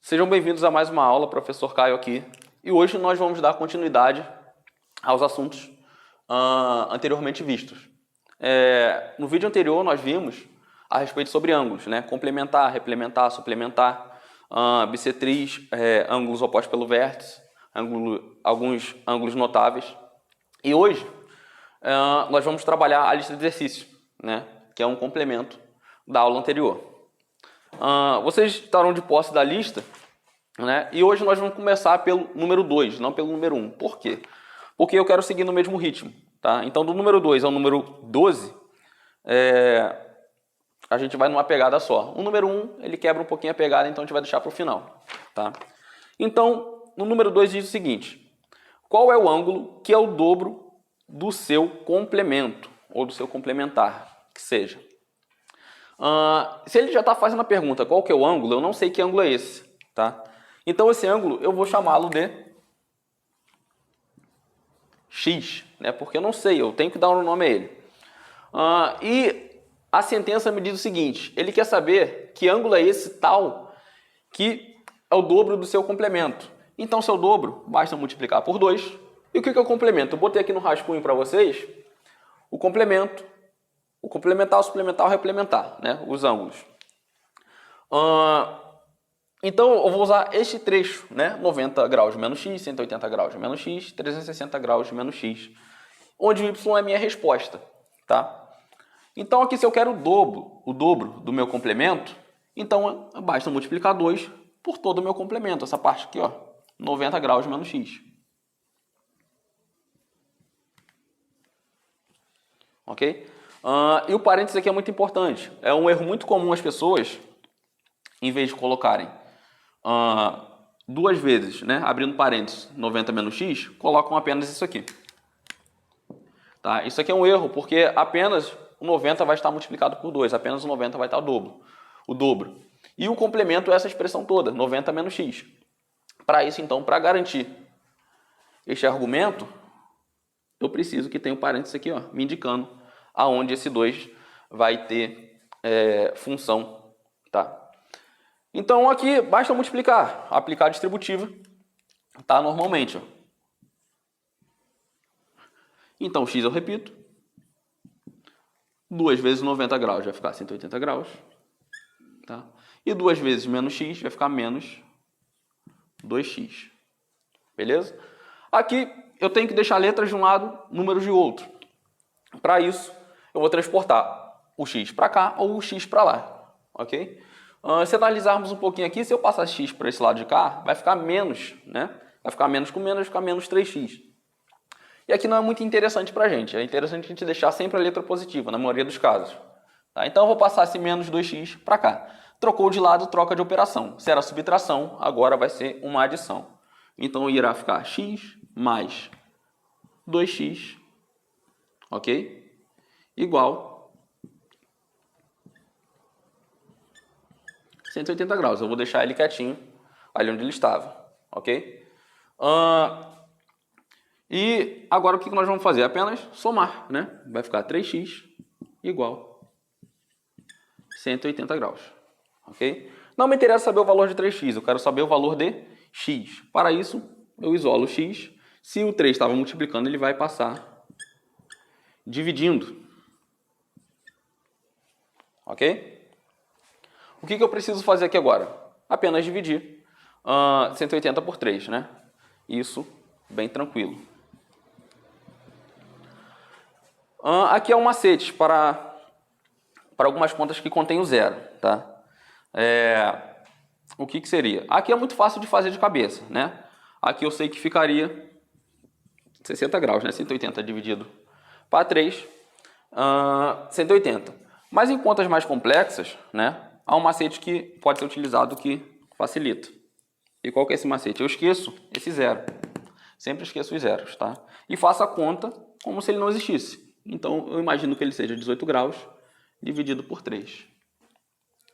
Sejam bem-vindos a mais uma aula, professor Caio aqui. E hoje nós vamos dar continuidade aos assuntos anteriormente vistos. No vídeo anterior nós vimos a respeito sobre ângulos, né? Complementar, replementar, suplementar, bissetriz, ângulos opostos pelo vértice, alguns ângulos notáveis. E hoje nós vamos trabalhar a lista de exercícios, né? Que é um complemento da aula anterior. Vocês estarão de posse da lista, né? E hoje nós vamos começar pelo número 2, não pelo número 1. Por quê? Porque eu quero seguir no mesmo ritmo, tá? Então, do número 2 ao número 12, a gente vai numa pegada só. O número 1, ele quebra um pouquinho a pegada, então a gente vai deixar para o final, tá? Então, no número 2 diz o seguinte: qual é o ângulo que é o dobro do seu complemento, ou do seu complementar, que seja? Se ele já está fazendo a pergunta qual que é o ângulo, eu não sei que ângulo é esse, tá? Então esse ângulo eu vou chamá-lo de x, né? Porque eu não sei, eu tenho que dar um nome a ele. E a sentença me diz o seguinte: ele quer saber que ângulo é esse tal que é o dobro do seu complemento. Então se é o dobro, basta multiplicar por 2. E o que é o complemento? Eu botei aqui no rascunho para vocês o complemento. O complementar, o suplementar, o replementar, né? Os ângulos. Então, eu vou usar este trecho, né? 90 graus menos x, 180 graus menos x, 360 graus menos x, onde o y é a minha resposta, tá? Então, aqui, se eu quero o dobro do meu complemento, então, basta multiplicar 2 por todo o meu complemento. Essa parte aqui, ó, 90 graus menos x. Ok? E o parênteses aqui é muito importante. É um erro muito comum as pessoas, em vez de colocarem duas vezes, né, abrindo parênteses, 90 menos x, colocam apenas isso aqui. Tá? Isso aqui é um erro, porque apenas o 90 vai estar multiplicado por 2, apenas o 90 vai estar o dobro. E o complemento é essa expressão toda, 90 menos x. Para isso, então, para garantir este argumento, eu preciso que tenha um parênteses aqui, ó, me indicando aonde esse 2 vai ter função, tá? Então, aqui basta multiplicar, aplicar a distributiva, tá? Normalmente, ó. Então, x eu repito. 2 vezes 90 graus vai ficar 180 graus, tá? E 2 vezes menos x vai ficar menos 2x, beleza? Aqui eu tenho que deixar letras de um lado, números de outro. Para isso, eu vou transportar o x para cá ou o x para lá, ok? Se analisarmos um pouquinho aqui, se eu passar x para esse lado de cá, vai ficar menos, né? Vai ficar menos com menos, vai ficar menos 3x. E aqui não é muito interessante para a gente. É interessante a gente deixar sempre a letra positiva, na maioria dos casos. Tá? Então eu vou passar esse menos 2x para cá. Trocou de lado, troca de operação. Se era subtração, agora vai ser uma adição. Então irá ficar x mais 2x, ok? Igual 180 graus. Eu vou deixar ele quietinho ali onde ele estava, ok? E agora o que nós vamos fazer? Apenas somar, né? Vai ficar 3x igual 180 graus, ok? Não me interessa saber o valor de 3x, eu quero saber o valor de x. Para isso, eu isolo x. Se o 3 estava multiplicando, ele vai passar dividindo. Ok? O que eu preciso fazer aqui agora? Apenas dividir 180 por 3, né? Isso, bem tranquilo. Aqui é um macete para algumas contas que contêm o zero, tá? O que seria? Aqui é muito fácil de fazer de cabeça, né? Aqui eu sei que ficaria 60 graus, né? 180 dividido para 3, 180. Mas em contas mais complexas, né, há um macete que pode ser utilizado que facilita. E qual que é esse macete? Eu esqueço esse zero. Sempre esqueço os zeros, tá? E faço a conta como se ele não existisse. Então, eu imagino que ele seja 18 graus dividido por 3.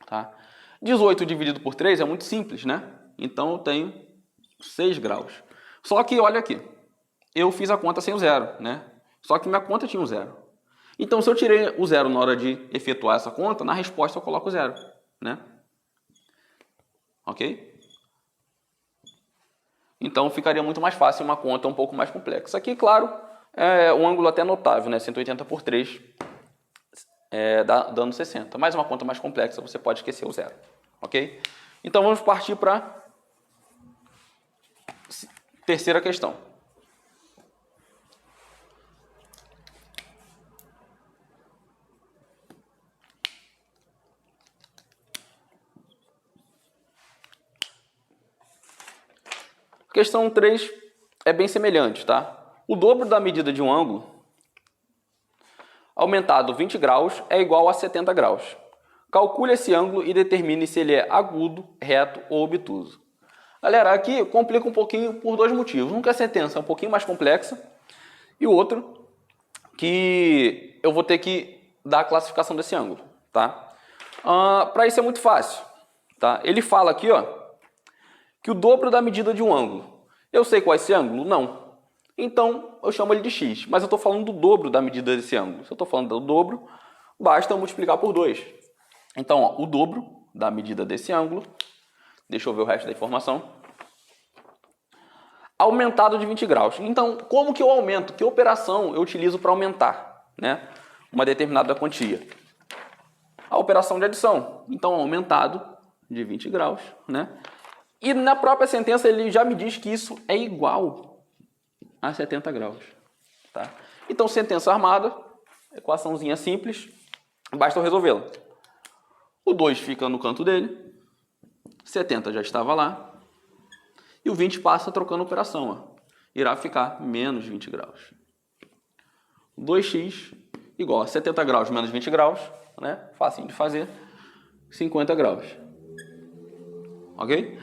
Tá? 18 dividido por 3 é muito simples, né? Então, eu tenho 6 graus. Só que, olha aqui, eu fiz a conta sem o zero, né? Só que minha conta tinha um zero. Então, se eu tirei o zero na hora de efetuar essa conta, na resposta eu coloco o zero, né? Ok? Então ficaria muito mais fácil uma conta um pouco mais complexa. Aqui, claro, é um ângulo até notável, né? 180 por 3, dando 60. Mas uma conta mais complexa, você pode esquecer o zero. Ok? Então vamos partir para a terceira questão. Questão 3 é bem semelhante, tá? O dobro da medida de um ângulo aumentado 20 graus é igual a 70 graus. Calcule esse ângulo e determine se ele é agudo, reto ou obtuso. Galera, aqui complica um pouquinho por dois motivos. Um que a sentença é um pouquinho mais complexa e o outro que eu vou ter que dar a classificação desse ângulo, tá? Para isso é muito fácil, tá? Ele fala aqui, ó, que o dobro da medida de um ângulo. Eu sei qual é esse ângulo? Não. Então, eu chamo ele de x, mas eu estou falando do dobro da medida desse ângulo. Se eu estou falando do dobro, basta eu multiplicar por 2. Então, ó, o dobro da medida desse ângulo, deixa eu ver o resto da informação, aumentado de 20 graus. Então, como que eu aumento? Que operação eu utilizo para aumentar, né, uma determinada quantia? A operação de adição. Então, aumentado de 20 graus, né? E na própria sentença ele já me diz que isso é igual a 70 graus. Tá? Então, sentença armada, equaçãozinha simples, basta eu resolvê-la. O 2 fica no canto dele, 70 já estava lá, e o 20 passa trocando operação. Ó. Irá ficar menos 20 graus. 2x igual a 70 graus menos 20 graus, né? Facinho de fazer, 50 graus. Ok?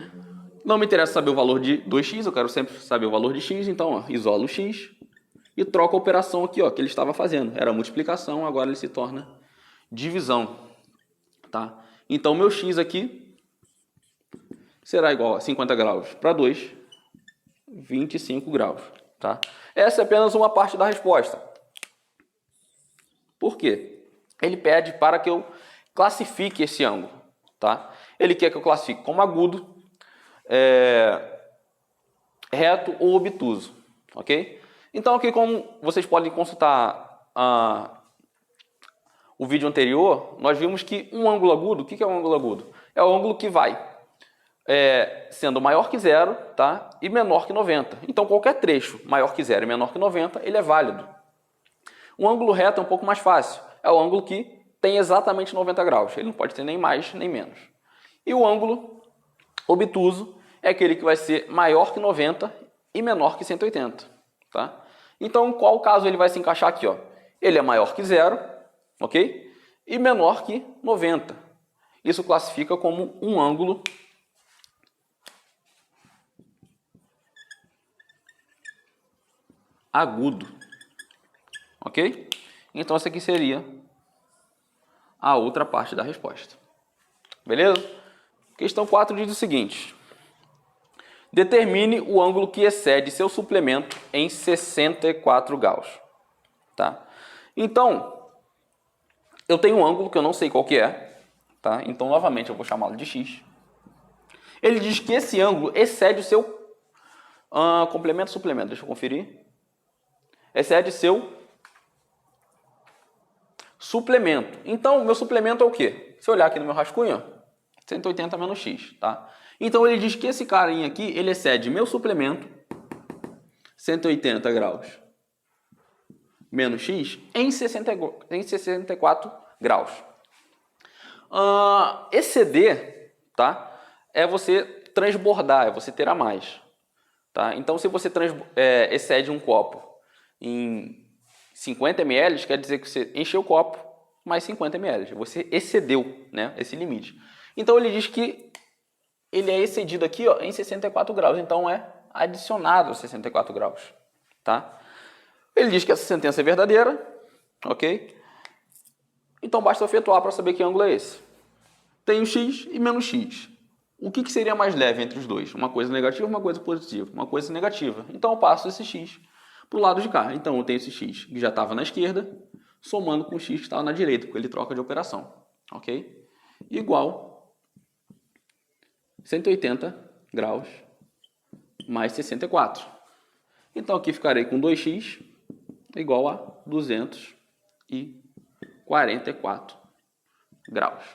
Não me interessa saber o valor de 2x, eu quero sempre saber o valor de x, então ó, isolo o x e troco a operação aqui, ó, que ele estava fazendo. Era multiplicação, agora ele se torna divisão. Tá? Então meu x aqui será igual a 50 graus para 2, 25 graus. Tá? Essa é apenas uma parte da resposta. Por quê? Ele pede para que eu classifique esse ângulo. Tá? Ele quer que eu classifique como agudo, reto ou obtuso, ok? Então aqui, como vocês podem consultar o vídeo anterior, nós vimos que um ângulo agudo, o que é um ângulo agudo? É o ângulo que vai sendo maior que zero, tá? E menor que 90. Então qualquer trecho maior que zero e menor que 90, ele é válido. Um ângulo reto é um pouco mais fácil, é o ângulo que tem exatamente 90 graus, ele não pode ter nem mais nem menos. E o ângulo obtuso é aquele que vai ser maior que 90 e menor que 180. Tá? Então, qual caso ele vai se encaixar aqui? Ó? Ele é maior que zero, ok? E menor que 90. Isso classifica como um ângulo agudo. Ok? Então, essa aqui seria a outra parte da resposta. Beleza? Questão 4 diz o seguinte. Determine o ângulo que excede seu suplemento em 64 graus. Tá? Então, eu tenho um ângulo que eu não sei qual que é. Tá? Então, novamente, eu vou chamá-lo de x. Ele diz que esse ângulo excede o seu complemento suplemento. Deixa eu conferir. Excede seu suplemento. Então, meu suplemento é o quê? Se eu olhar aqui no meu rascunho, 180 menos x. Tá? Então, ele diz que esse carinha aqui, ele excede meu suplemento, 180 graus, menos x, em 64 graus. Exceder, tá? É você transbordar, é você ter a mais. Tá? Então, se você excede um copo em 50 ml, quer dizer que você encheu o copo mais 50 ml. Você excedeu, né, esse limite. Então, ele diz que ele é excedido aqui, ó, em 64 graus, então é adicionado a 64 graus, tá? Ele diz que essa sentença é verdadeira, ok? Então basta efetuar para saber que ângulo é esse. Tenho x e menos x. O que seria mais leve entre os dois? Uma coisa negativa ou uma coisa positiva? Uma coisa negativa. Então eu passo esse x para o lado de cá. Então eu tenho esse x que já estava na esquerda, somando com o x que estava na direita, porque ele troca de operação, ok? Igual 180 graus mais 64. Então aqui ficarei com 2x igual a 244 graus.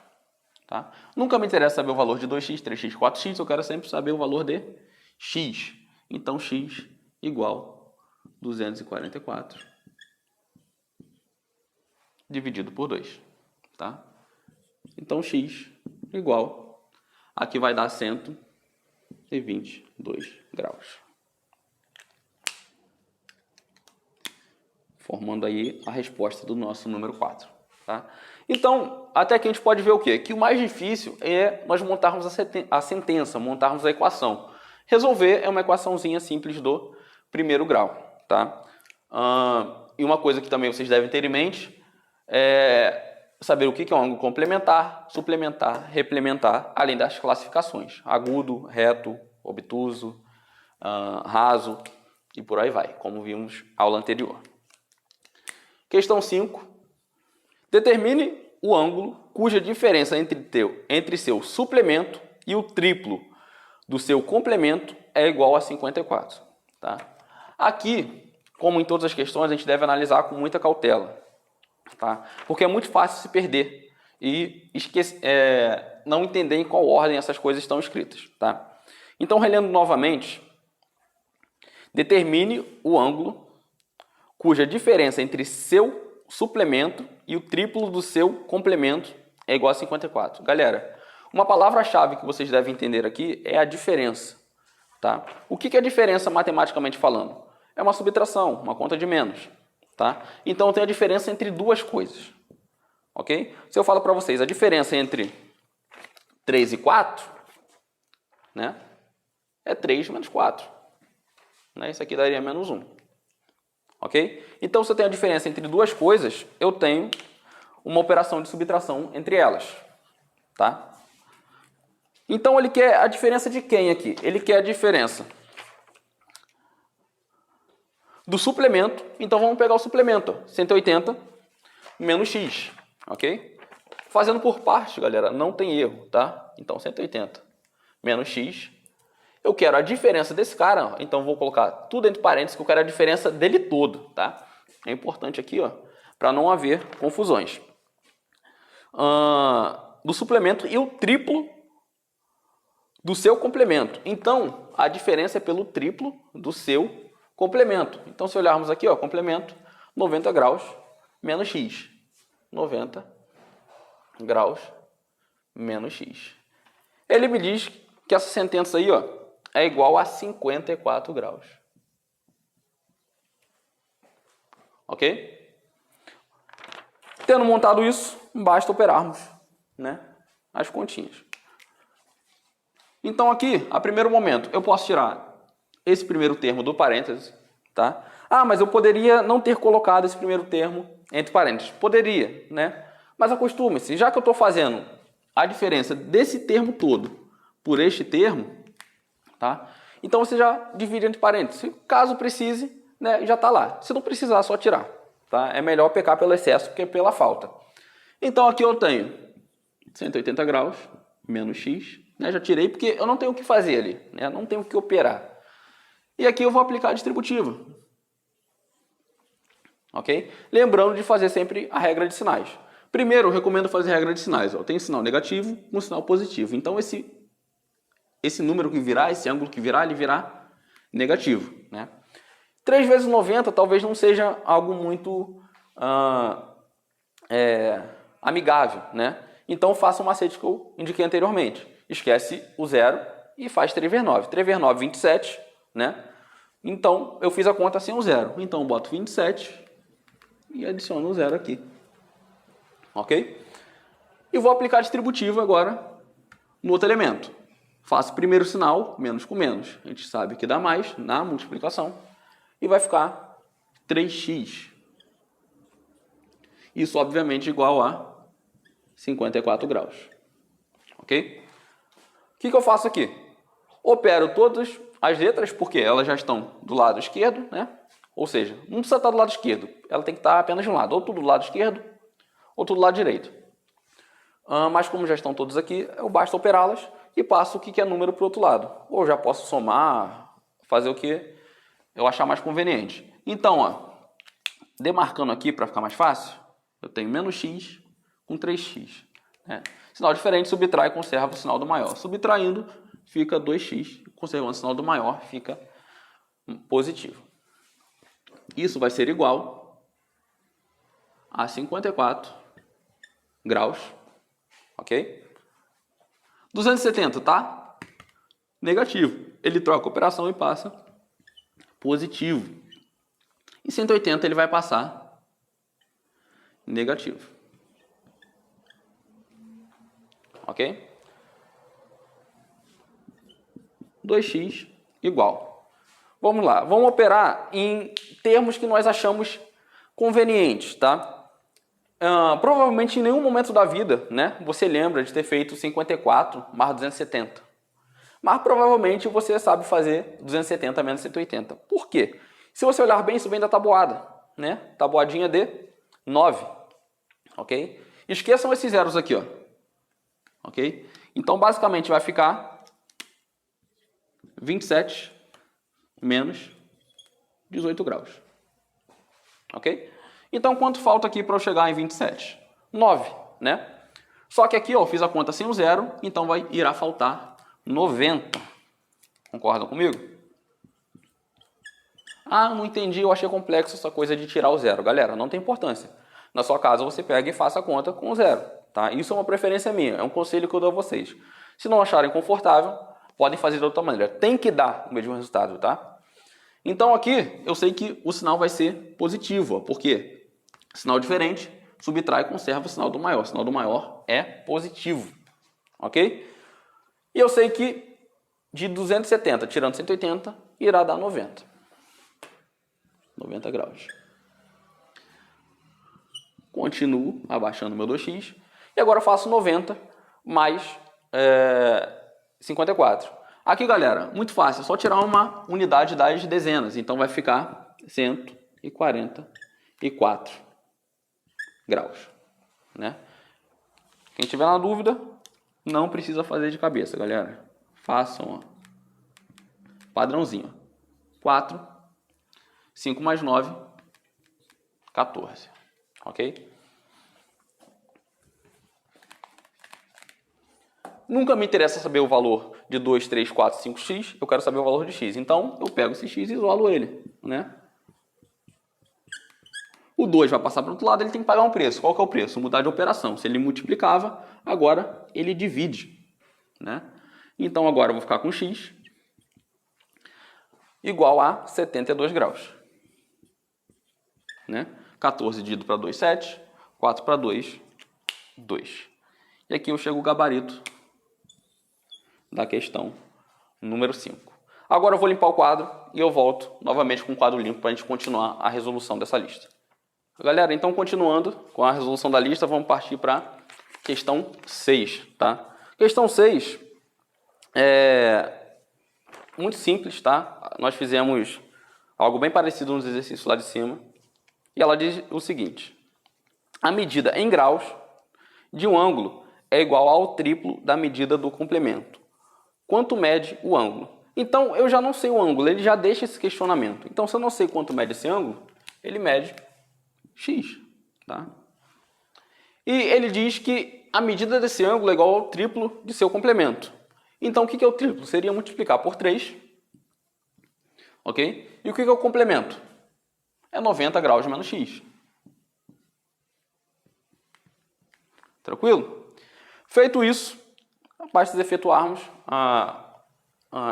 Tá? Nunca me interessa saber o valor de 2x, 3x, 4x, eu quero sempre saber o valor de x. Então x igual a 244 dividido por 2. Tá? Então x igual, aqui vai dar 122 graus. Formando aí a resposta do nosso número 4. Tá? Então, até aqui a gente pode ver o quê? Que o mais difícil é nós montarmos a sentença, montarmos a equação. Resolver é uma equaçãozinha simples do primeiro grau. Tá? E uma coisa que também vocês devem ter em mente é saber o que é um ângulo complementar, suplementar, replementar, além das classificações. Agudo, reto, obtuso, raso e por aí vai, como vimos aula anterior. Questão 5. Determine o ângulo cuja diferença entre seu suplemento e o triplo do seu complemento é igual a 54. Tá? Aqui, como em todas as questões, a gente deve analisar com muita cautela. Tá? Porque é muito fácil se perder e não entender em qual ordem essas coisas estão escritas. Tá? Então, relendo novamente, determine o ângulo cuja diferença entre seu suplemento e o triplo do seu complemento é igual a 54. Galera, uma palavra-chave que vocês devem entender aqui é a diferença. Tá? O que é diferença matematicamente falando? É uma subtração, uma conta de menos. Tá? Então tem a diferença entre duas coisas. Ok? Se eu falo para vocês a diferença entre 3 e 4, né, é 3 menos 4. Né? Isso aqui daria menos 1. Ok? Então, se eu tenho a diferença entre duas coisas, eu tenho uma operação de subtração entre elas. Tá? Então, ele quer a diferença de quem aqui? Ele quer a diferença do suplemento. Então, vamos pegar o suplemento. 180 menos x. Ok? Fazendo por parte, galera, não tem erro. Tá? Então, 180 menos x. Eu quero a diferença desse cara, então vou colocar tudo entre parênteses, que eu quero a diferença dele todo, tá? É importante aqui, ó, para não haver confusões. Do suplemento e o triplo do seu complemento. Então, a diferença é pelo triplo do seu complemento. Então, se olharmos aqui, ó, complemento, 90 graus menos x. 90 graus menos x. Ele me diz que essa sentença aí, ó, é igual a 54 graus. Ok? Tendo montado isso, basta operarmos, né, as continhas. Então aqui, a primeiro momento, eu posso tirar esse primeiro termo do parênteses. Tá? Ah, mas eu poderia não ter colocado esse primeiro termo entre parênteses. Poderia, né? Mas acostume-se, já que eu estou fazendo a diferença desse termo todo por este termo, tá? Então você já divide entre parênteses. Caso precise, né, já está lá. Se não precisar, é só tirar. Tá? É melhor pecar pelo excesso que pela falta. Então aqui eu tenho 180 graus menos x. Né, já tirei porque eu não tenho o que fazer ali. Né, não tenho o que operar. E aqui eu vou aplicar a distributiva. Ok? Lembrando de fazer sempre a regra de sinais. Primeiro, eu recomendo fazer a regra de sinais. Ó. Tem sinal negativo com sinal positivo. Então esse número que virá, esse ângulo que virá, ele virá negativo. Né? 3 vezes 90 talvez não seja algo muito amigável. Né? Então faça o macete que eu indiquei anteriormente. Esquece o zero e faz 3 vezes 9. 3 vezes 9, 27. Né? Então eu fiz a conta sem o zero. Então eu boto 27 e adiciono o zero aqui. Ok? E vou aplicar a distributiva agora no outro elemento. Faço o primeiro sinal, menos com menos. A gente sabe que dá mais na multiplicação. E vai ficar 3x. Isso, obviamente, igual a 54 graus. Ok? O que eu faço aqui? Opero todas as letras, porque elas já estão do lado esquerdo, né? Ou seja, não precisa estar do lado esquerdo. Ela tem que estar apenas de um lado. Ou tudo do lado esquerdo, ou tudo do lado direito. Mas como já estão todos aqui, eu basta operá-las e passo o que é número para o outro lado. Ou já posso somar, fazer o que eu achar mais conveniente. Então, ó, demarcando aqui para ficar mais fácil, eu tenho menos x com 3x. Né? Sinal diferente, subtrai e conserva o sinal do maior. Subtraindo, fica 2x, conservando o sinal do maior, fica positivo. Isso vai ser igual a 54 graus, ok? 270, tá? Negativo. Ele troca a operação e passa positivo. E 180 ele vai passar negativo. Ok? 2x igual. Vamos lá. Vamos operar em termos que nós achamos convenientes, tá? Provavelmente em nenhum momento da vida, né, você lembra de ter feito 54 mais 270. Mas provavelmente você sabe fazer 270 menos 180. Por quê? Se você olhar bem, isso vem da tabuada, né? Tabuadinha de 9, ok? Esqueçam esses zeros aqui, ó, ok? Então, basicamente, vai ficar 27 menos 18 graus, ok? Então, quanto falta aqui para eu chegar em 27? 9, né? Só que aqui, ó, eu fiz a conta sem o zero, então irá faltar 90. Concordam comigo? Ah, não entendi, eu achei complexo essa coisa de tirar o zero. Galera, não tem importância. Na sua casa você pega e faça a conta com o zero, tá? Isso é uma preferência minha, é um conselho que eu dou a vocês. Se não acharem confortável, podem fazer de outra maneira. Tem que dar o mesmo resultado, tá? Então aqui, eu sei que o sinal vai ser positivo, ó, porque sinal diferente, subtrai e conserva o sinal do maior. O sinal do maior é positivo, ok? E eu sei que de 270 tirando 180, irá dar 90. 90 graus. Continuo abaixando meu 2x. E agora eu faço 90 mais 54. Aqui, galera, muito fácil. É só tirar uma unidade das dezenas. Então vai ficar 144 graus. Né? Quem tiver na dúvida, não precisa fazer de cabeça, galera. Façam, ó, padrãozinho. 4, 5 mais 9, 14. Ok? Nunca me interessa saber o valor de 2, 3, 4, 5x. Eu quero saber o valor de x. Então, eu pego esse x e isolo ele, né? O 2 vai passar para o outro lado, ele tem que pagar um preço. Qual que é o preço? Mudar de operação. Se ele multiplicava, agora ele divide, né? Então, agora eu vou ficar com x igual a 72 graus. Né? 14 dividido para 2, 7. 4 para 2, 2. E aqui eu chego ao gabarito da questão número 5. Agora eu vou limpar o quadro e eu volto novamente com o quadro limpo para a gente continuar a resolução dessa lista. Galera, então continuando com a resolução da lista, vamos partir para a questão 6. Tá? Questão 6 é muito simples, tá? Nós fizemos algo bem parecido nos exercícios lá de cima. E ela diz o seguinte: a medida em graus de um ângulo é igual ao triplo da medida do complemento. Quanto mede o ângulo? Então, eu já não sei o ângulo, ele já deixa esse questionamento. Então, se eu não sei quanto mede esse ângulo, ele mede x. Tá? E ele diz que a medida desse ângulo é igual ao triplo de seu complemento. Então, o que é o triplo? Seria multiplicar por 3. Ok? E o que é o complemento? É 90 graus menos x. Tranquilo? Feito isso, basta efetuarmos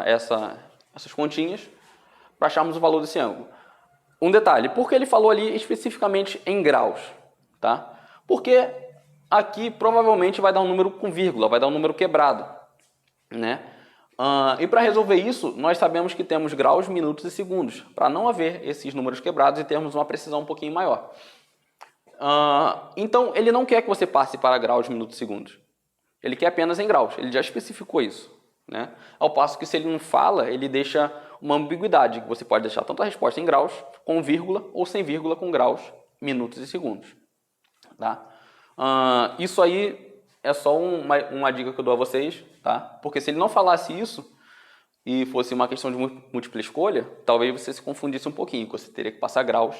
essas continhas para acharmos o valor desse ângulo. Um detalhe, por que ele falou ali especificamente em graus? Tá? Porque aqui provavelmente vai dar um número com vírgula, vai dar um número quebrado. Né? E para resolver isso, nós sabemos que temos graus, minutos e segundos, para não haver esses números quebrados e termos uma precisão um pouquinho maior. Então, ele não quer que você passe para graus, minutos e segundos. Ele quer apenas em graus, ele já especificou isso. Né? Ao passo que se ele não fala, ele deixa uma ambiguidade, que você pode deixar tanto a resposta em graus, com vírgula, ou sem vírgula, com graus, minutos e segundos. Tá? Isso aí é só uma dica que eu dou a vocês, tá? Porque se ele não falasse isso, e fosse uma questão de múltipla escolha, talvez você se confundisse um pouquinho, que você teria que passar graus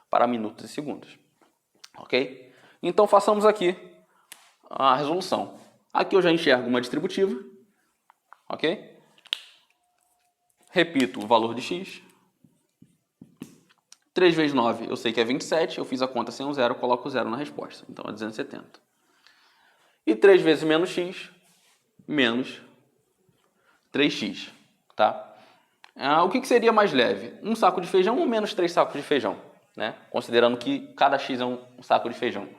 para minutos e segundos. Ok? Então façamos aqui a resolução. Aqui eu já enxergo uma distributiva. Ok? Repito o valor de x. 3 vezes 9 eu sei que é 27, eu fiz a conta sem um zero, coloco o zero na resposta. Então é 270. E 3 vezes menos x, menos 3x. Tá? O que seria mais leve? Um saco de feijão ou menos 3 sacos de feijão? Né? Considerando que cada x é um saco de feijão.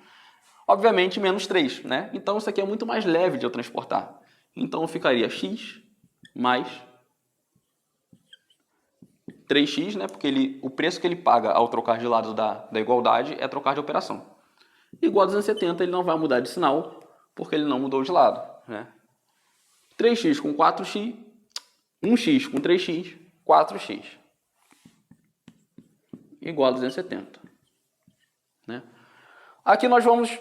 Obviamente menos 3. Né? Então isso aqui é muito mais leve de eu transportar. Então ficaria x mais 3x, né? Porque o preço que ele paga ao trocar de lado da igualdade é trocar de operação. Igual a 270, ele não vai mudar de sinal, porque ele não mudou de lado. Né? 3x com 4x, 1x com 3x, 4x. Igual a 270. Né? Aqui nós vamos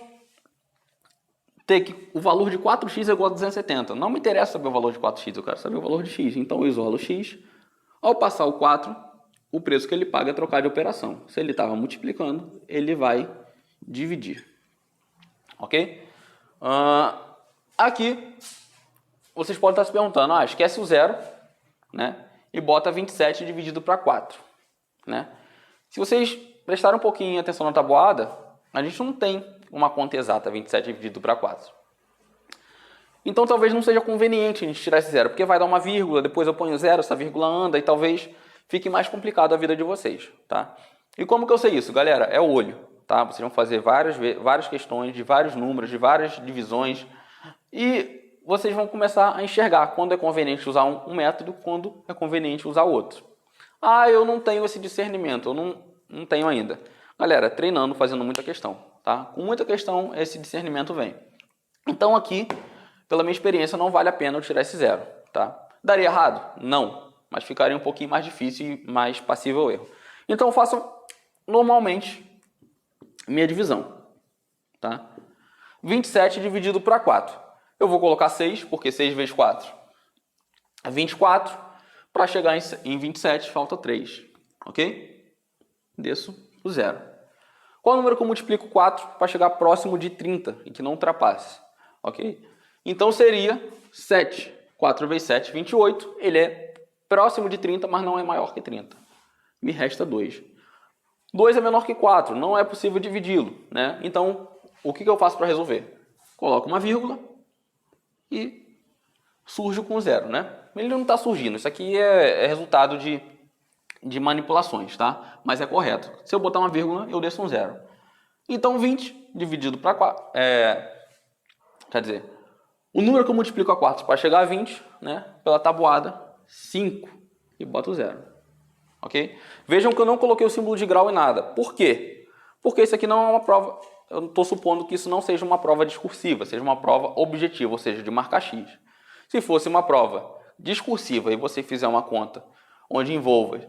ter que o valor de 4x é igual a 270. Não me interessa saber o valor de 4x, eu quero saber o valor de x. Então eu isolo x. Ao passar o 4, o preço que ele paga é trocar de operação. Se ele estava multiplicando, ele vai dividir. Ok? Aqui, vocês podem estar se perguntando, esquece o zero, né? E bota 27 dividido para 4. Né? Se vocês prestarem um pouquinho de atenção na tabuada, a gente não tem uma conta exata, 27 dividido para 4. Então talvez não seja conveniente a gente tirar esse zero, porque vai dar uma vírgula, depois eu ponho zero, essa vírgula anda e talvez fique mais complicado a vida de vocês. Tá? E como que eu sei isso, galera? É o olho. Tá? Vocês vão fazer várias questões de vários números, de várias divisões e vocês vão começar a enxergar quando é conveniente usar um método, quando é conveniente usar outro. Eu não tenho esse discernimento, eu não tenho ainda. Galera, treinando, fazendo muita questão. Tá? Com muita questão, esse discernimento vem. Então aqui, pela minha experiência, não vale a pena eu tirar esse zero. Tá? Daria errado? Não. Mas ficaria um pouquinho mais difícil e mais passível ao erro. Então eu faço normalmente minha divisão. Tá? 27 dividido para 4. Eu vou colocar 6, porque 6 vezes 4 é 24. Para chegar em 27, falta 3. Ok? Desço o zero. Qual é o número que eu multiplico 4 para chegar próximo de 30 e que não ultrapasse? Ok? Então seria 7. 4 vezes 7, 28. Ele é próximo de 30, mas não é maior que 30. Me resta 2. 2 é menor que 4, não é possível dividi-lo. Né? Então, o que eu faço para resolver? Coloco uma vírgula e surjo com zero. Né? Ele não está surgindo, isso aqui é resultado de manipulações, tá? Mas é correto. Se eu botar uma vírgula, eu desço um zero. Então 20 dividido para 4, quer dizer, o número que eu multiplico a 4 para chegar a 20, né, pela tabuada, 5, e boto zero. Ok? Vejam que eu não coloquei o símbolo de grau em nada. Por quê? Porque isso aqui não é uma prova, eu estou supondo que isso não seja uma prova discursiva, seja uma prova objetiva, ou seja, de marcar X. Se fosse uma prova discursiva e você fizer uma conta onde envolva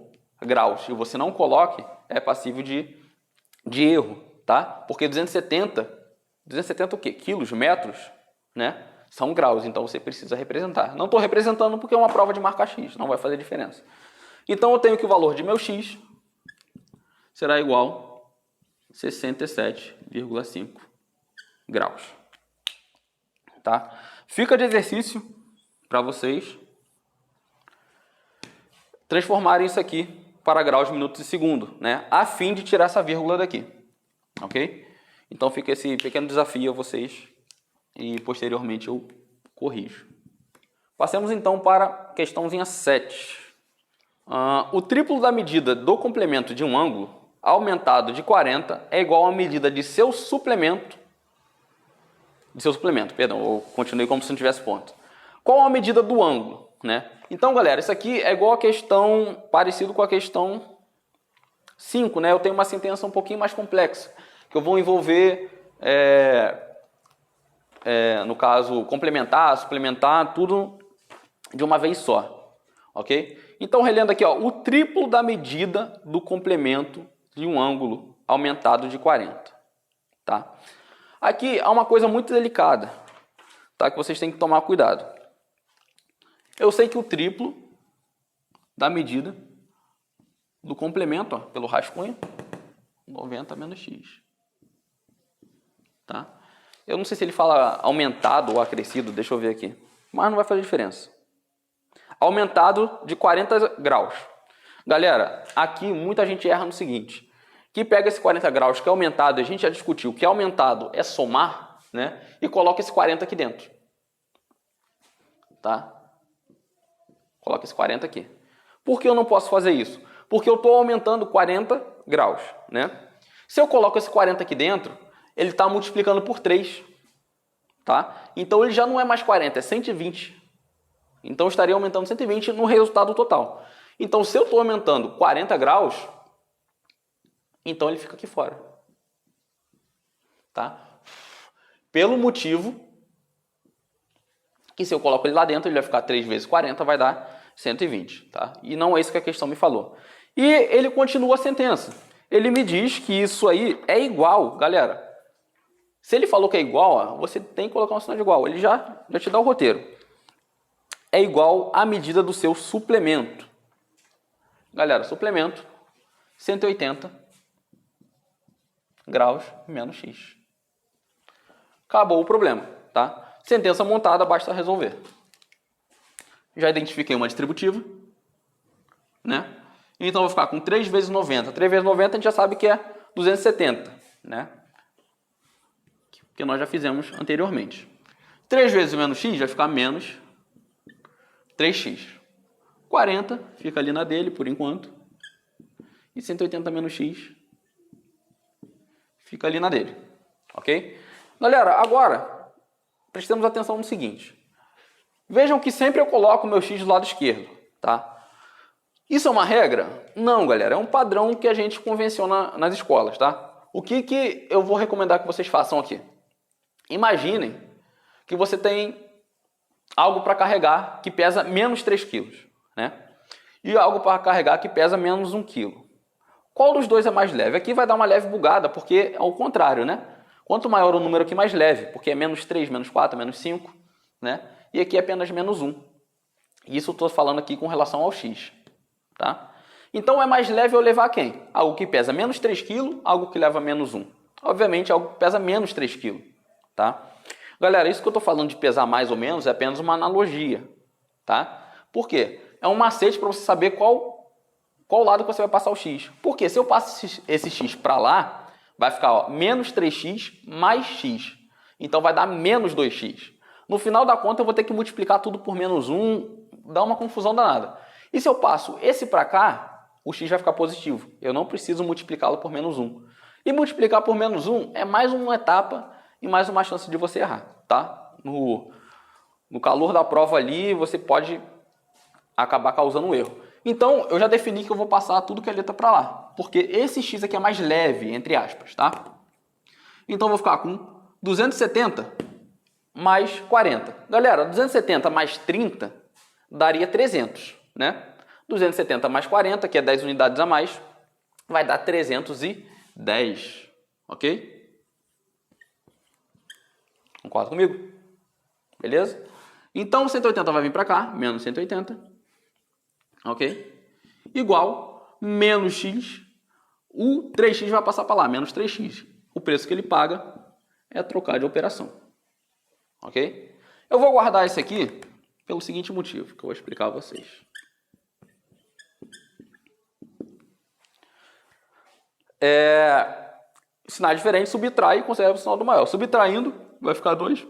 graus e você não coloque, é passível de erro, tá? Porque 270 o quê? Quilos, metros, né? São graus, então você precisa representar. Não estou representando porque é uma prova de marca X, não vai fazer diferença. Então eu tenho que o valor de meu X será igual a 67,5 graus. Tá? Fica de exercício para vocês transformarem isso aqui para graus, minutos e segundo, né? A fim de tirar essa vírgula daqui. Ok? Então fica esse pequeno desafio a vocês e posteriormente eu corrijo. Passemos então para a questãozinha 7. O triplo da medida do complemento de um ângulo aumentado de 40 é igual à medida de seu suplemento. Perdão, eu continuei como se não tivesse ponto. Qual a medida do ângulo? Né? Então, galera, isso aqui é igual a questão, parecido com a questão 5, né? Eu tenho uma sentença um pouquinho mais complexa, que eu vou envolver, no caso, complementar, suplementar, tudo de uma vez só. Ok? Então, relendo aqui, ó, o triplo da medida do complemento de um ângulo aumentado de 40. Tá? Aqui há uma coisa muito delicada, tá? Que vocês têm que tomar cuidado. Eu sei que o triplo da medida do complemento, ó, pelo rascunho, 90 menos x. Tá? Eu não sei se ele fala aumentado ou acrescido, deixa eu ver aqui. Mas não vai fazer diferença. Aumentado de 40 graus. Galera, aqui muita gente erra no seguinte, que pega esse 40 graus que é aumentado, a gente já discutiu que aumentado é somar, né? E coloca esse 40 aqui dentro. Tá? Coloca esse 40 aqui. Por que eu não posso fazer isso? Porque eu estou aumentando 40 graus, né? Se eu coloco esse 40 aqui dentro, ele está multiplicando por 3. Tá? Então ele já não é mais 40, é 120. Então eu estaria aumentando 120 no resultado total. Então se eu estou aumentando 40 graus, então ele fica aqui fora. Tá? Pelo motivo que se eu coloco ele lá dentro, ele vai ficar 3 vezes 40, vai dar 120. Tá? E não é isso que a questão me falou. E ele continua a sentença. Ele me diz que isso aí é igual, galera. Se ele falou que é igual, ó, você tem que colocar um sinal de igual. Ele já te dá o roteiro. É igual à medida do seu suplemento. Galera, suplemento, 180 graus menos x. Acabou o problema, tá? Sentença montada, basta resolver. Já identifiquei uma distributiva, né? Então, eu vou ficar com 3 vezes 90. 3 vezes 90 a gente já sabe que é 270, né? Que nós já fizemos anteriormente. 3 vezes menos x vai ficar menos 3x. 40 fica ali na dele por enquanto. E 180 menos x fica ali na dele. Ok? Galera, agora prestemos atenção no seguinte. Vejam que sempre eu coloco o meu x do lado esquerdo. Tá? Isso é uma regra? Não, galera. É um padrão que a gente convenciona nas escolas. Tá? O que eu vou recomendar que vocês façam aqui? Imaginem que você tem algo para carregar que pesa menos 3 kg, né? E algo para carregar que pesa menos 1 kg. Qual dos dois é mais leve? Aqui vai dar uma leve bugada, porque é o contrário, né? Quanto maior o número aqui, mais leve, porque é menos 3, menos 4, menos 5, né? E aqui é apenas menos 1. Isso eu estou falando aqui com relação ao x, tá? Então é mais leve eu levar quem? Algo que pesa menos 3 kg, algo que leva menos 1. Obviamente, algo que pesa menos 3 kg. Tá? Galera, isso que eu estou falando de pesar mais ou menos é apenas uma analogia. Tá? Por quê? É um macete para você saber qual lado que você vai passar o x. Porque se eu passo esse x para lá, vai ficar ó, menos 3x mais x. Então vai dar menos 2x. No final da conta eu vou ter que multiplicar tudo por menos 1, dá uma confusão danada. E se eu passo esse para cá, o x vai ficar positivo. Eu não preciso multiplicá-lo por menos 1. E multiplicar por menos 1 é mais uma etapa e mais uma chance de você errar, tá? No calor da prova ali, você pode acabar causando um erro. Então, eu já defini que eu vou passar tudo que é letra para lá, porque esse x aqui é mais leve, entre aspas, tá? Então, eu vou ficar com 270 mais 40. Galera, 270 mais 30 daria 300, né? 270 mais 40, que é 10 unidades a mais, vai dar 310, ok? Concorda comigo? Beleza? Então, 180 vai vir para cá, menos 180. Ok? Igual, menos x. O 3x vai passar para lá, menos 3x. O preço que ele paga é trocar de operação. Ok? Eu vou guardar esse aqui pelo seguinte motivo, que eu vou explicar a vocês. Sinais diferentes, subtrai e conserva o sinal do maior. Subtraindo, vai ficar 2.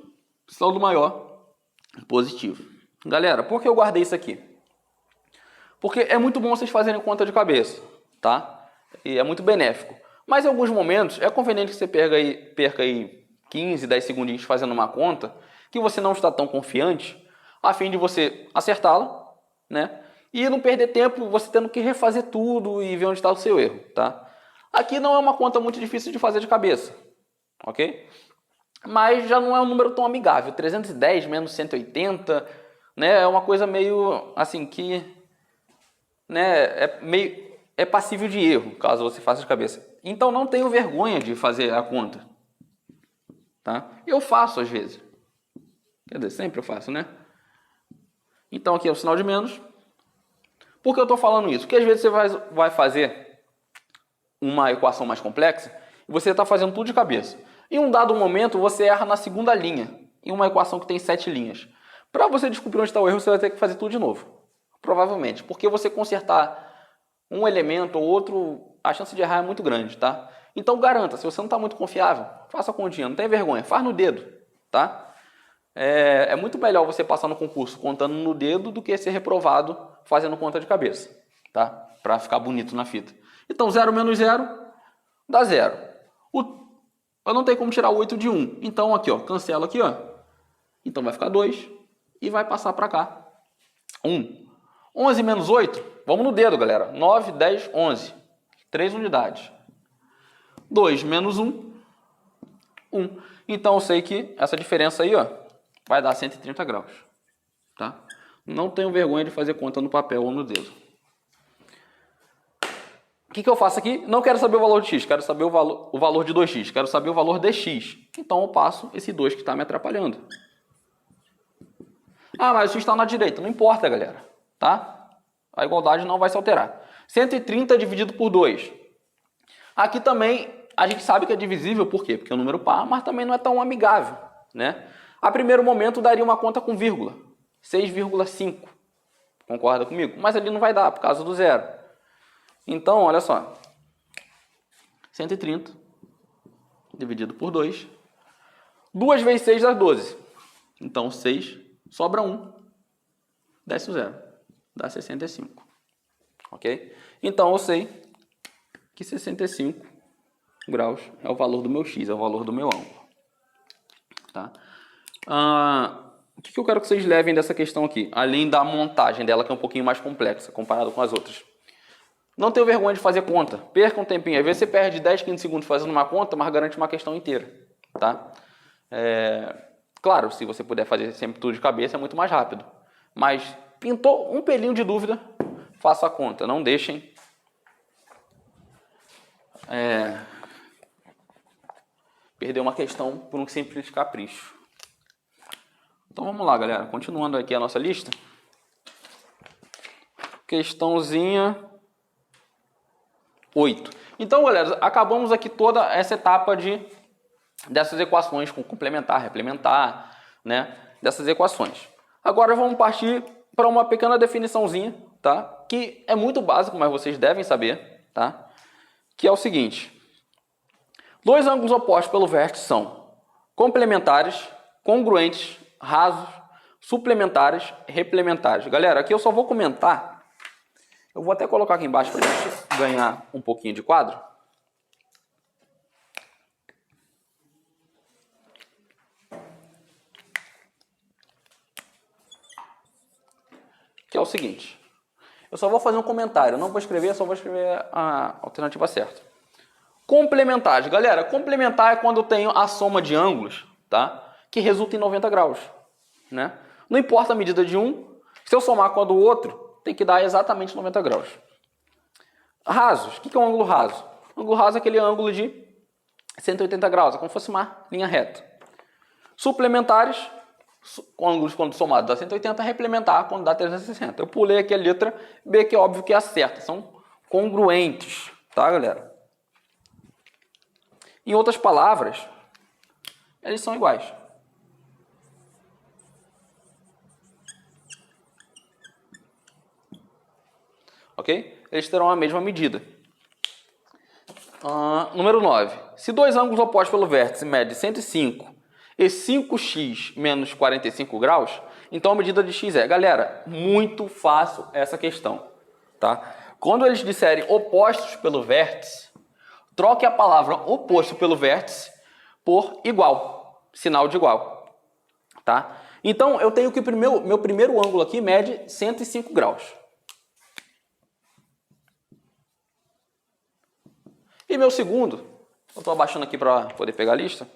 Sinal do maior, positivo. Galera, por que eu guardei isso aqui? Porque é muito bom vocês fazerem conta de cabeça, tá? E é muito benéfico. Mas em alguns momentos, é conveniente que você perca aí 15, 10 segundinhos fazendo uma conta que você não está tão confiante, a fim de você acertá-la, né? E não perder tempo você tendo que refazer tudo e ver onde está o seu erro, tá? Aqui não é uma conta muito difícil de fazer de cabeça, ok? Mas já não é um número tão amigável. 310 menos 180, né? É uma coisa meio assim que, né? É passível de erro, caso você faça de cabeça. Então não tenho vergonha de fazer a conta, tá? Eu faço às vezes. Quer dizer, sempre eu faço, né? Então aqui é o sinal de menos. Por que eu estou falando isso? Porque às vezes você vai fazer uma equação mais complexa e você está fazendo tudo de cabeça. Em um dado momento, você erra na segunda linha, em uma equação que tem 7 linhas. Para você descobrir onde está o erro, você vai ter que fazer tudo de novo. Provavelmente. Porque você consertar um elemento ou outro, a chance de errar é muito grande, tá? Então garanta, se você não está muito confiável, faça a continha, não tem vergonha, faz no dedo, tá? É muito melhor você passar no concurso contando no dedo do que ser reprovado fazendo conta de cabeça, tá? Para ficar bonito na fita. Então 0 menos 0 dá 0. Eu não tenho como tirar o 8 de 1. Então aqui, ó, cancela aqui, ó. Então vai ficar 2 e vai passar para cá. 1. 11 menos 8, vamos no dedo, galera. 9, 10, 11. 3 unidades. 2 menos 1, 1. Então eu sei que essa diferença aí, ó, vai dar 130 graus. Tá? Não tenho vergonha de fazer conta no papel ou no dedo. O que eu faço aqui? Não quero saber o valor de x, quero saber o valor de 2x, quero saber o valor de x. Então eu passo esse 2 que está me atrapalhando. Ah, mas o x está na direita. Não importa, galera. Tá? A igualdade não vai se alterar. 130 dividido por 2. Aqui também a gente sabe que é divisível, por quê? Porque é um número par, mas também não é tão amigável, né? A primeiro momento daria uma conta com vírgula. 6,5. Concorda comigo? Mas ali não vai dar, por causa do zero. Então, olha só. 130 dividido por 2. 2 vezes 6 dá 12. Então, 6 sobra 1. Desce o zero. Dá 65. Ok? Então, eu sei que 65 graus é o valor do meu x, é o valor do meu ângulo. Tá? O que eu quero que vocês levem dessa questão aqui? Além da montagem dela, que é um pouquinho mais complexa, comparado com as outras. Não tenho vergonha de fazer conta. Perca um tempinho. Às vezes você perde 10, 15 segundos fazendo uma conta, mas garante uma questão inteira. Tá? Claro, se você puder fazer sempre tudo de cabeça, é muito mais rápido. Mas pintou um pelinho de dúvida, faça a conta. Não deixem perder uma questão por um simples capricho. Então vamos lá, galera. Continuando aqui a nossa lista. Questãozinha 8. Então, galera, acabamos aqui toda essa etapa dessas equações com complementar, replementar, né? Dessas equações. Agora vamos partir para uma pequena definiçãozinha, tá? Que é muito básico, mas vocês devem saber, tá? Que é o seguinte. Dois ângulos opostos pelo vértice são complementares, congruentes, rasos, suplementares, replementares. Galera, aqui eu só vou comentar. Eu vou até colocar aqui embaixo para a gente ganhar um pouquinho de quadro. Que é o seguinte. Eu só vou fazer um comentário. Eu não vou escrever, só vou escrever a alternativa certa. Complementares. Galera, complementar é quando eu tenho a soma de ângulos, tá? Que resulta em 90 graus, né? Não importa a medida de um, se eu somar com a do outro, tem que dar exatamente 90 graus. Rasos. O que é um ângulo raso? O ângulo raso é aquele ângulo de 180 graus, é como se fosse uma linha reta. Suplementares, ângulos quando somado dá 180, replementar quando dá 360. Eu pulei aqui a letra B, que é óbvio que é a certa. São congruentes, tá, galera? Em outras palavras, eles são iguais. Ok? Eles terão a mesma medida. Número 9. Se dois ângulos opostos pelo vértice medem 105 e 5x menos 45 graus, então a medida de x é... Galera, muito fácil essa questão. Tá? Quando eles disserem opostos pelo vértice, troque a palavra oposto pelo vértice por igual, sinal de igual, tá? Então, eu tenho que meu primeiro ângulo aqui mede 105 graus. E meu segundo, eu estou abaixando aqui para poder pegar a lista,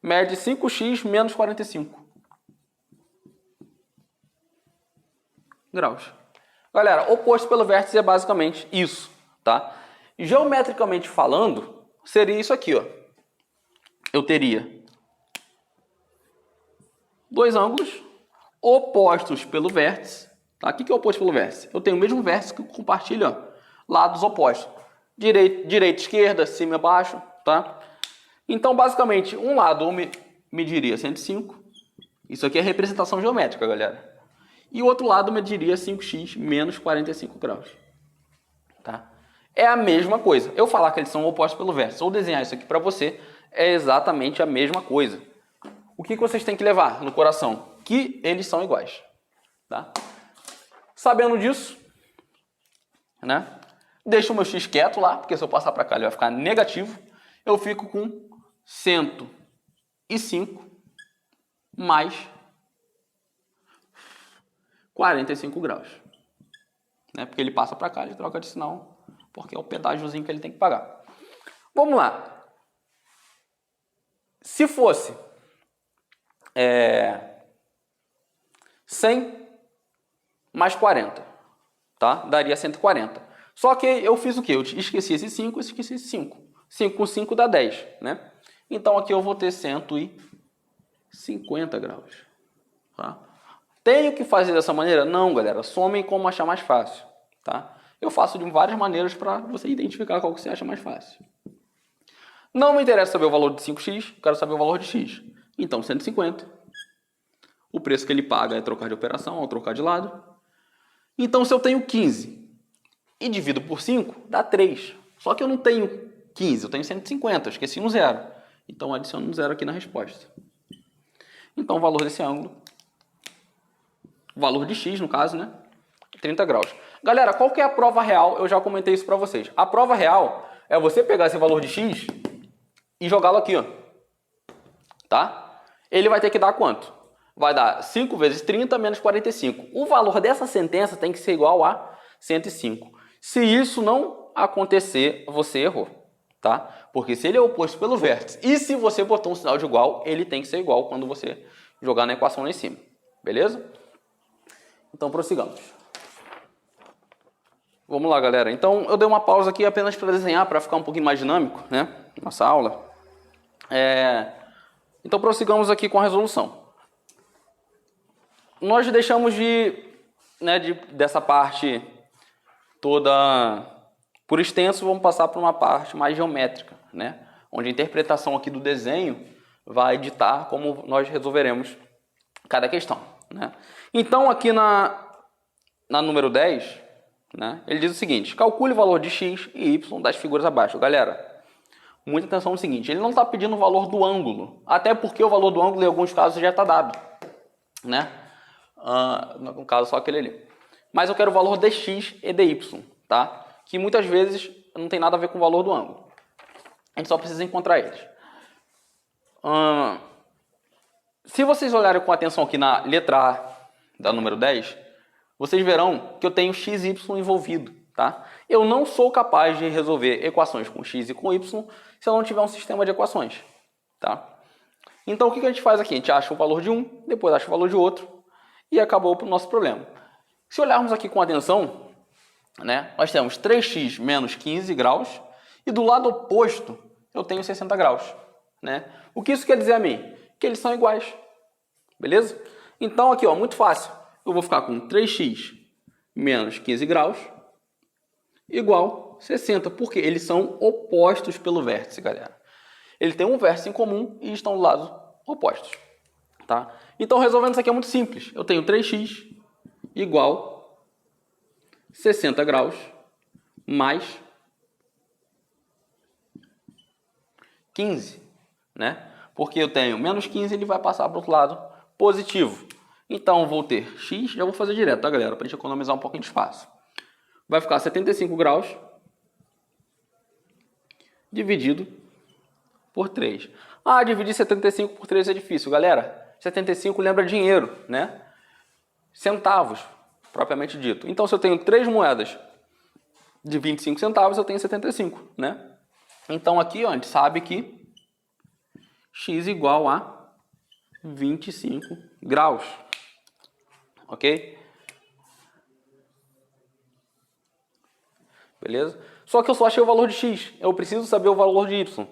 mede 5x menos 45 graus. Galera, oposto pelo vértice é basicamente isso, tá? Geometricamente falando, seria isso aqui, ó. Eu teria dois ângulos opostos pelo vértice, Tá? O que é oposto pelo vértice? Eu tenho o mesmo vértice que compartilha, ó, lados opostos. Direita, esquerda, cima e baixo. Tá? Então, basicamente, um lado mediria 105. Isso aqui é representação geométrica, galera. E o outro lado mediria 5x menos 45 graus. Tá? É a mesma coisa. Eu falar que eles são opostos pelo vértice ou desenhar isso aqui para você é exatamente a mesma coisa. O que vocês têm que levar no coração? Que eles são iguais. Tá? Sabendo disso, né? Deixo o meu x quieto lá, porque se eu passar para cá ele vai ficar negativo. Eu fico com 105 mais 45 graus. Né? Porque ele passa para cá, ele troca de sinal, porque é o pedágiozinho que ele tem que pagar. Vamos lá. Se fosse 100 mais 40, tá? Daria 140. Só que eu fiz o quê? Eu esqueci esse 5, eu esqueci esse 5. 5 com 5 dá 10, né? Então aqui eu vou ter 150 graus. Tá? Tenho que fazer dessa maneira? Não, galera. Somem como achar mais fácil. Tá? Eu faço de várias maneiras para você identificar qual que você acha mais fácil. Não me interessa saber o valor de 5x, quero saber o valor de x. Então, 150. O preço que ele paga é trocar de operação ou trocar de lado. Então, se eu tenho 15 e divido por 5, dá 3. Só que eu não tenho 15, eu tenho 150, eu esqueci um zero. Então, adiciono um zero aqui na resposta. Então, o valor desse ângulo, o valor de x, no caso, né? 30 graus. Galera, qual que é a prova real? Eu já comentei isso para vocês. A prova real é você pegar esse valor de x e jogá-lo aqui, ó. Tá? Ele vai ter que dar quanto? Vai dar 5 vezes 30 menos 45. O valor dessa sentença tem que ser igual a 105. Se isso não acontecer, você errou. Tá? Porque se ele é oposto pelo vértice e se você botou um sinal de igual, ele tem que ser igual quando você jogar na equação lá em cima. Beleza? Então, prossigamos. Vamos lá, galera. Então, eu dei uma pausa aqui apenas para desenhar, para ficar um pouquinho mais dinâmico, né? Nossa aula. Então, prossigamos aqui com a resolução. Nós deixamos dessa parte toda por extenso, vamos passar para uma parte mais geométrica, né? Onde a interpretação aqui do desenho vai ditar como nós resolveremos cada questão, né? Então, aqui na número 10, né, ele diz o seguinte: calcule o valor de x e y das figuras abaixo. Galera, muita atenção no seguinte, ele não está pedindo o valor do ângulo, até porque o valor do ângulo em alguns casos já está dado, né? No caso só aquele ali. Mas eu quero o valor de x e de y, tá? Que muitas vezes não tem nada a ver com o valor do ângulo. A gente só precisa encontrar eles. Se vocês olharem com atenção aqui na letra A da número 10, vocês verão que eu tenho x e y envolvido, tá? Eu não sou capaz de resolver equações com x e com y se eu não tiver um sistema de equações, tá? Então o que a gente faz aqui? A gente acha o valor de um, depois acha o valor de outro e acabou o nosso problema. Se olharmos aqui com atenção, né, nós temos 3x menos 15 graus e do lado oposto eu tenho 60 graus, né? O que isso quer dizer a mim? Que eles são iguais, beleza? Então aqui, ó, muito fácil. Eu vou ficar com 3x menos 15 graus igual 60, porque eles são opostos pelo vértice, galera. Ele tem um vértice em comum e estão do lado opostos, tá? Então, resolvendo isso aqui é muito simples. Eu tenho 3x igual 60 graus mais 15, né? Porque eu tenho menos 15, ele vai passar para o outro lado positivo. Então, vou ter x, já vou fazer direto, tá, galera? Para a gente economizar um pouquinho de espaço. Vai ficar 75 graus dividido por 3. Dividir 75 por 3 é difícil, galera. 75 lembra dinheiro, né? Centavos, propriamente dito. Então, se eu tenho 3 moedas de 25 centavos, eu tenho 75, né? Então, aqui, ó, a gente sabe que x igual a 25 graus. Ok? Beleza? Só que eu só achei o valor de x. Eu preciso saber o valor de y.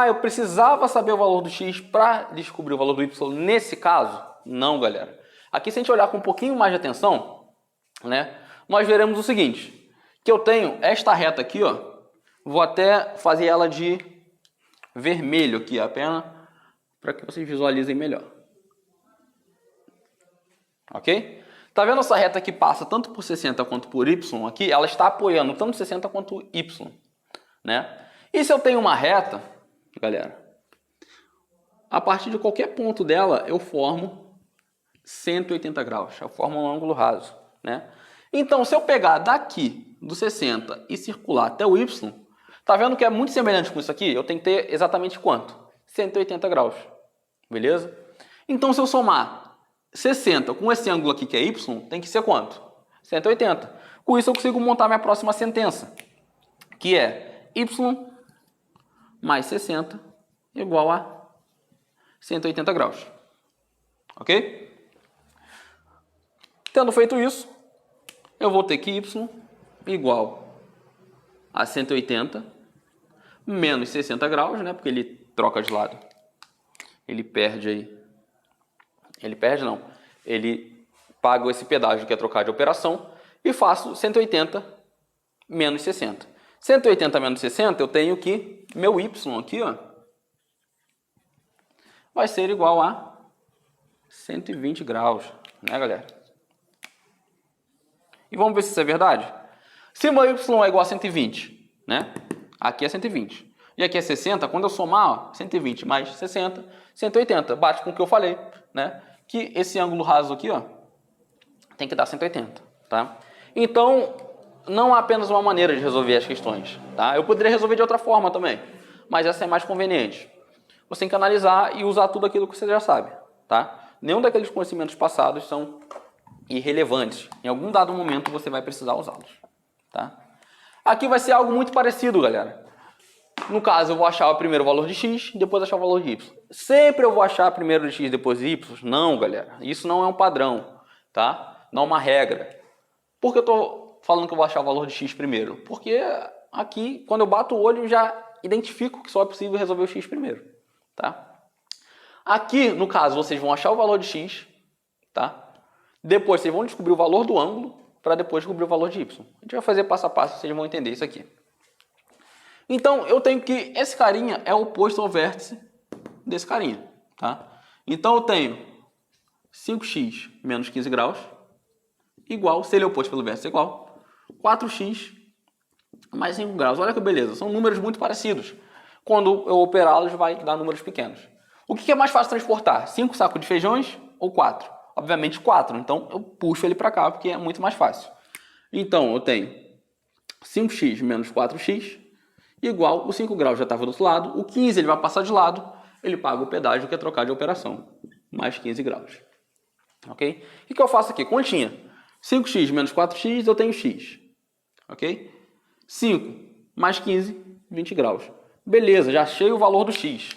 Eu precisava saber o valor do x para descobrir o valor do y nesse caso? Não, galera. Aqui, se a gente olhar com um pouquinho mais de atenção, né, nós veremos o seguinte, que eu tenho esta reta aqui, ó, vou até fazer ela de vermelho aqui, apenas para que vocês visualizem melhor. Ok? Tá vendo essa reta que passa tanto por 60 quanto por y aqui? Ela está apoiando tanto 60 quanto y, né? E se eu tenho uma reta, galera, a partir de qualquer ponto dela eu formo 180 graus, eu formo um ângulo raso, né? Então, se eu pegar daqui do 60 e circular até o y, tá vendo que é muito semelhante com isso aqui? Eu tenho que ter exatamente quanto? 180 graus, beleza? Então, se eu somar 60 com esse ângulo aqui que é y, tem que ser quanto? 180. Com isso eu consigo montar minha próxima sentença, que é y mais 60 igual a 180 graus. Ok? Tendo feito isso, eu vou ter que y igual a 180 menos 60 graus, né? Porque ele troca de lado. Ele perde aí. Ele perde não. Ele paga esse pedágio que é trocar de operação e faço 180 menos 60. 180 menos 60 eu tenho que meu y aqui, ó, vai ser igual a 120 graus, né, galera? E vamos ver se isso é verdade? Se meu y é igual a 120, né? Aqui é 120. E aqui é 60, quando eu somar, ó, 120 mais 60, 180. Bate com o que eu falei, né? Que esse ângulo raso aqui, ó, tem que dar 180, tá? Então, não há apenas uma maneira de resolver as questões, tá? Eu poderia resolver de outra forma também, mas essa é mais conveniente. Você tem que analisar e usar tudo aquilo que você já sabe, tá? Nenhum daqueles conhecimentos passados são irrelevantes. Em algum dado momento você vai precisar usá-los, tá? Aqui vai ser algo muito parecido, galera. No caso, eu vou achar primeiro o valor de x, depois achar o valor de y. Sempre eu vou achar primeiro de x, depois de y? Não, galera. Isso não é um padrão, tá? Não é uma regra. Por que eu estou falando que eu vou achar o valor de x primeiro? Porque aqui, quando eu bato o olho, eu já identifico que só é possível resolver o x primeiro, tá? Aqui, no caso, vocês vão achar o valor de x, tá? Depois vocês vão descobrir o valor do ângulo, para depois descobrir o valor de y. A gente vai fazer passo a passo, vocês vão entender isso aqui. Então, eu tenho que esse carinha é oposto ao vértice desse carinha, tá? Então, eu tenho 5x menos 15 graus igual, se ele é oposto pelo vértice, igual 4x mais 5 graus. Olha que beleza, são números muito parecidos. Quando eu operá-los, vai dar números pequenos. O que é mais fácil transportar? 5 sacos de feijões ou 4? Obviamente 4, então eu puxo ele para cá, porque é muito mais fácil. Então, eu tenho 5x menos 4x igual, o 5 graus já estava do outro lado, o 15 ele vai passar de lado, ele paga o pedágio que é trocar de operação, mais 15 graus. Ok? O que eu faço aqui? Continha. 5x menos 4x, eu tenho x. Ok? 5 mais 15, 20 graus. Beleza, já achei o valor do x.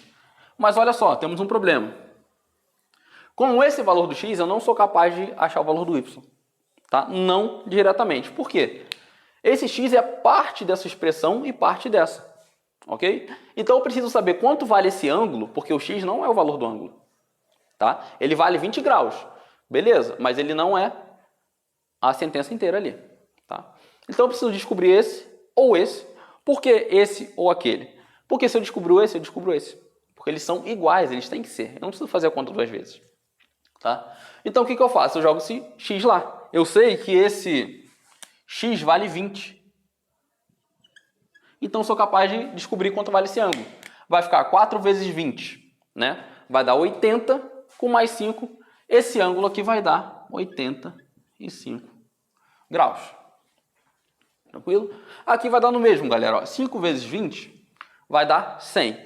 Mas olha só, temos um problema. Com esse valor do x, eu não sou capaz de achar o valor do y. Tá? Não diretamente. Por quê? Esse x é parte dessa expressão e parte dessa, ok? Então eu preciso saber quanto vale esse ângulo, porque o x não é o valor do ângulo, tá? Ele vale 20 graus, beleza, mas ele não é a sentença inteira ali, tá? Então eu preciso descobrir esse ou esse. Por que esse ou aquele? Porque se eu descubro esse, eu descubro esse. Porque eles são iguais, eles têm que ser. Eu não preciso fazer a conta duas vezes, tá? Então o que eu faço? Eu jogo esse x lá. Eu sei que esse x vale 20. Então, sou capaz de descobrir quanto vale esse ângulo. Vai ficar 4 vezes 20, né? Vai dar 80 com mais 5. Esse ângulo aqui vai dar 85 graus. Tranquilo? Aqui vai dar no mesmo, galera. Ó, 5 vezes 20 vai dar 100.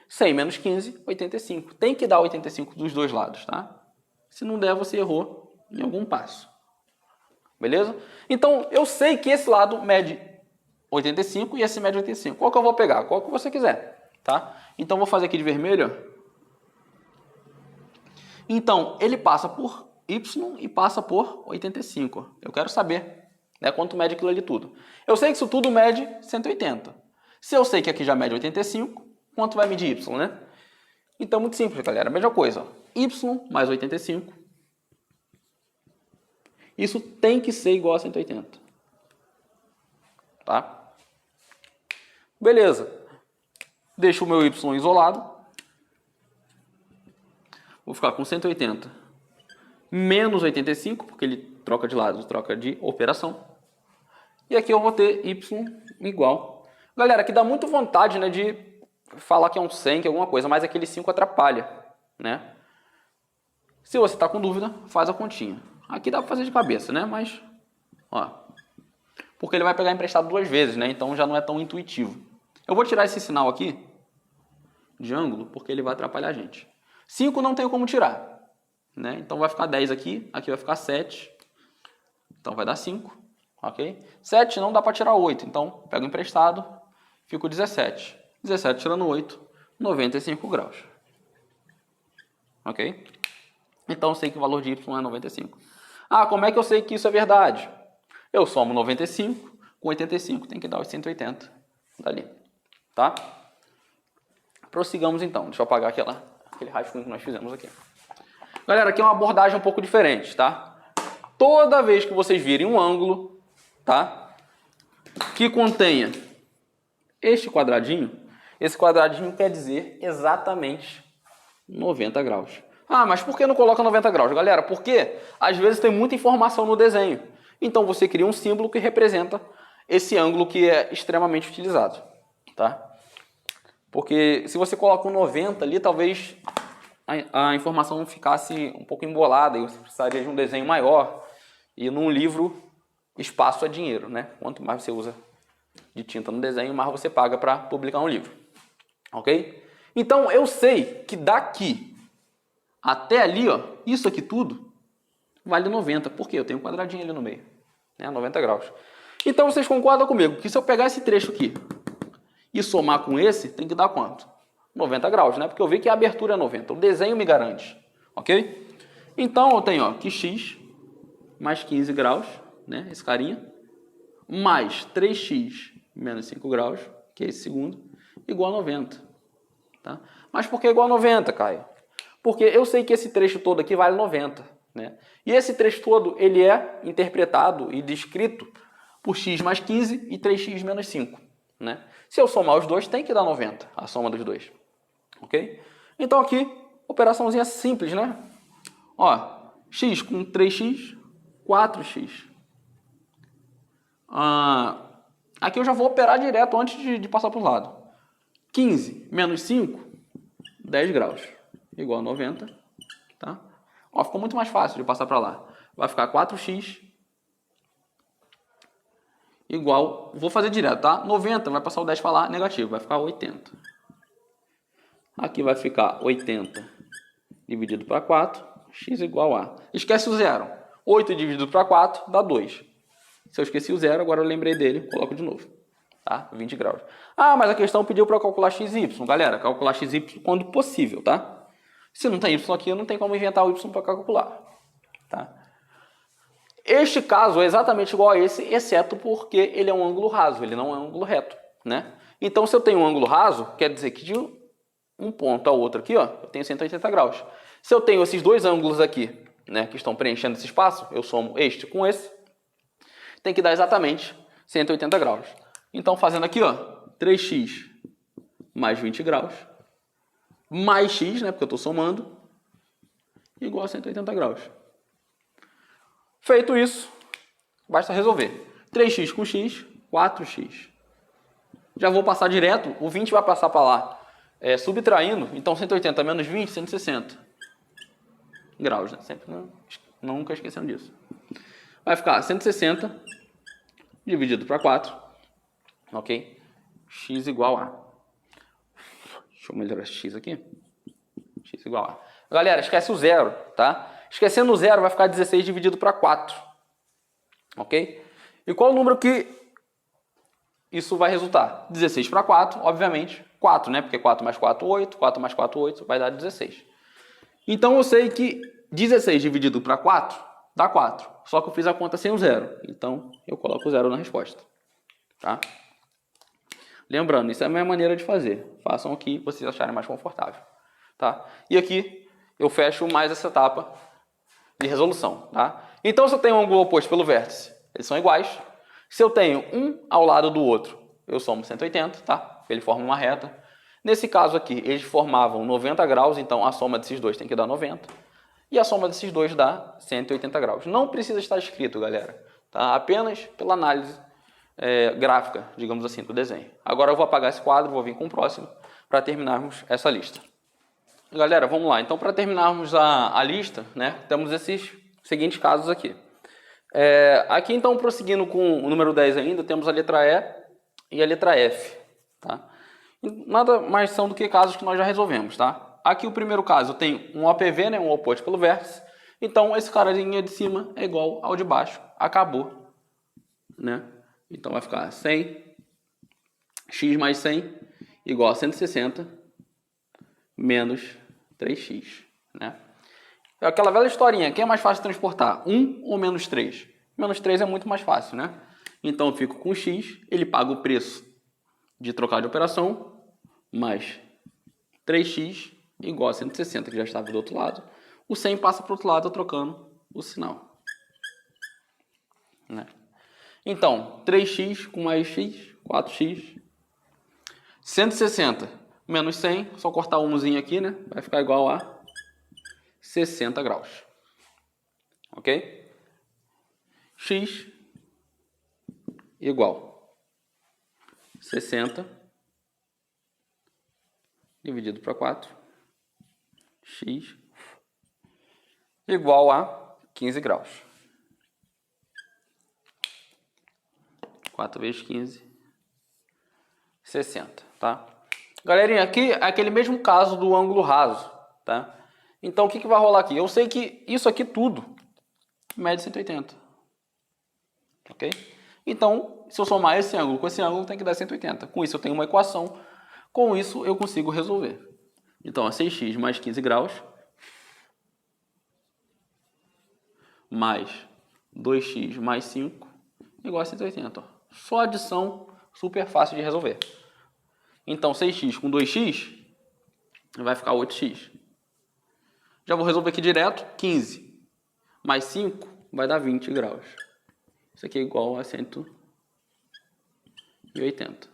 100 menos 15, 85. Tem que dar 85 dos dois lados, tá? Se não der, você errou em algum passo. Beleza? Então, eu sei que esse lado mede 85 e esse mede 85. Qual que eu vou pegar? Qual que você quiser, tá? Então, vou fazer aqui de vermelho. Então, ele passa por y e passa por 85. Eu quero saber, né, quanto mede aquilo ali tudo. Eu sei que isso tudo mede 180. Se eu sei que aqui já mede 85, quanto vai medir y, né? Então, muito simples, galera. A mesma coisa. Ó. Y mais 85 Isso tem que ser igual a 180. Tá? Beleza. Deixo o meu y isolado. Vou ficar com 180 menos 85, porque ele troca de lado, troca de operação. E aqui eu vou ter y igual. Galera, aqui dá muito vontade, né, de falar que é um 100, que é alguma coisa, mas aquele 5 atrapalha, né? Se você está com dúvida, faz a continha. Aqui dá para fazer de cabeça, né? Mas, ó, porque ele vai pegar emprestado 2 vezes, né? Então já não é tão intuitivo. Eu vou tirar esse sinal aqui de ângulo, porque ele vai atrapalhar a gente. 5 não tenho como tirar, né? Então vai ficar 10 aqui, aqui vai ficar 7. Então vai dar 5, ok? 7 não dá para tirar 8, então pego emprestado, fico 17. 17 tirando 8, 95 graus. Ok? Então eu sei que o valor de y é 95. Ah, como é que eu sei que isso é verdade? Eu somo 95 com 85, tem que dar os 180 dali. Tá? Prossigamos então. Deixa eu apagar aquele rascunho que nós fizemos aqui. Galera, aqui é uma abordagem um pouco diferente, tá? Toda vez que vocês virem um ângulo, tá? Que contenha este quadradinho, esse quadradinho quer dizer exatamente 90 graus. Ah, mas por que não coloca 90 graus? Galera, porque às vezes tem muita informação no desenho. Então você cria um símbolo que representa esse ângulo que é extremamente utilizado, tá? Porque se você coloca um 90 ali, talvez a informação ficasse um pouco embolada e você precisaria de um desenho maior. E num livro, espaço é dinheiro, né? Quanto mais você usa de tinta no desenho, mais você paga para publicar um livro. Ok? Então eu sei que daqui até ali, ó, isso aqui tudo vale 90. Por quê? Eu tenho um quadradinho ali no meio, né? 90 graus. Então vocês concordam comigo que se eu pegar esse trecho aqui e somar com esse, tem que dar quanto? 90 graus, né? Porque eu vi que a abertura é 90. O desenho me garante. Ok? Então eu tenho, ó, que x mais 15 graus, né? Esse carinha, mais 3x menos 5 graus, que é esse segundo, igual a 90. Tá? Mas por que igual a 90, Caio? Porque eu sei que esse trecho todo aqui vale 90. Né? E esse trecho todo ele é interpretado e descrito por x mais 15 e 3x menos 5. Né? Se eu somar os dois, tem que dar 90, a soma dos dois. Ok? Então aqui, operaçãozinha simples, né? Ó, x com 3x, 4x. Aqui eu já vou operar direto antes de passar para o lado. 15 menos 5, 10 graus. Igual a 90. Tá? Ó, ficou muito mais fácil de passar para lá. Vai ficar 4x igual... Vou fazer direto, tá? 90 vai passar o 10 para lá, negativo. Vai ficar 80. Aqui vai ficar 80 dividido para 4. X igual a... Esquece o zero. 8 dividido para 4 dá 2. Se eu esqueci o zero, agora eu lembrei dele, coloco de novo. Tá? 20 graus. Ah, mas a questão pediu para calcular x e y. Galera, calcular x e y quando possível, tá? Se não tem y aqui, não tem como inventar o y para calcular. Tá? Este caso é exatamente igual a esse, exceto porque ele é um ângulo raso, ele não é um ângulo reto. Né? Então, se eu tenho um ângulo raso, quer dizer que de um ponto ao outro aqui, ó, eu tenho 180 graus. Se eu tenho esses dois ângulos aqui, né, que estão preenchendo esse espaço, eu somo este com esse, tem que dar exatamente 180 graus. Então, fazendo aqui, ó, 3x mais 20 graus, mais x, né, porque eu estou somando, igual a 180 graus. Feito isso, basta resolver. 3x com x, 4x. Já vou passar direto, o 20 vai passar para lá, subtraindo, então 180 menos 20, 160 graus, né? Sempre, nunca esquecendo disso. Vai ficar 160 dividido para 4, ok? X igual a... Deixa eu melhorar esse x aqui. X igual a... Galera, esquece o zero, tá? Esquecendo o zero vai ficar 16 dividido para 4, ok? E qual o número que isso vai resultar? 16 para 4, obviamente, 4, né? Porque 4 mais 4, 8, 4 mais 4, 8, vai dar 16. Então eu sei que 16 dividido para 4 dá 4. Só que eu fiz a conta sem o zero. Então eu coloco o zero na resposta. Tá? Lembrando, isso é a minha maneira de fazer. Façam o que vocês acharem mais confortável. Tá? E aqui eu fecho mais essa etapa de resolução. Tá? Então, se eu tenho um ângulo oposto pelo vértice, eles são iguais. Se eu tenho um ao lado do outro, eu somo 180, tá? Ele forma uma reta. Nesse caso aqui, eles formavam 90 graus, então a soma desses dois tem que dar 90. E a soma desses dois dá 180 graus. Não precisa estar escrito, galera. Tá? Apenas pela análise gráfica, digamos assim, do desenho. Agora eu vou apagar esse quadro, vou vir com o próximo, para terminarmos essa lista. Galera, vamos lá. Então, para terminarmos a lista, né, temos esses seguintes casos aqui. Aqui, então, prosseguindo com o número 10 ainda, temos a letra E e a letra F. Tá? Nada mais são do que casos que nós já resolvemos. Tá? Aqui, o primeiro caso, tem um OPV, né, um oposto pelo vértice. Então, esse carinha de cima é igual ao de baixo. Acabou. Né? Então, vai ficar 100, x mais 100, igual a 160, menos 3x. Né? É aquela velha historinha. Quem é mais fácil de transportar? 1 ou menos 3? Menos 3 é muito mais fácil, né? Então, eu fico com x, ele paga o preço de trocar de operação, mais 3x igual a 160, que já estava do outro lado. O 100 passa para o outro lado, trocando o sinal. Né? Então, 3x com mais x, 4x. 160 menos 100, só cortar um umzinho aqui, né? Vai ficar igual a 60 graus. Ok? X igual 60 dividido para 4. X igual a 15 graus. 4 vezes 15, 60, tá? Galerinha, aqui é aquele mesmo caso do ângulo raso, tá? Então, o que vai rolar aqui? Eu sei que isso aqui tudo mede 180, ok? Então, se eu somar esse ângulo com esse ângulo, tem que dar 180. Com isso, eu tenho uma equação. Com isso, eu consigo resolver. Então, 6x mais 15 graus mais 2x mais 5 igual a 180, ó. Só adição super fácil de resolver. Então, 6x com 2x vai ficar 8x. Já vou resolver aqui direto. 15 mais 5 vai dar 20 graus. Isso aqui é igual a 180.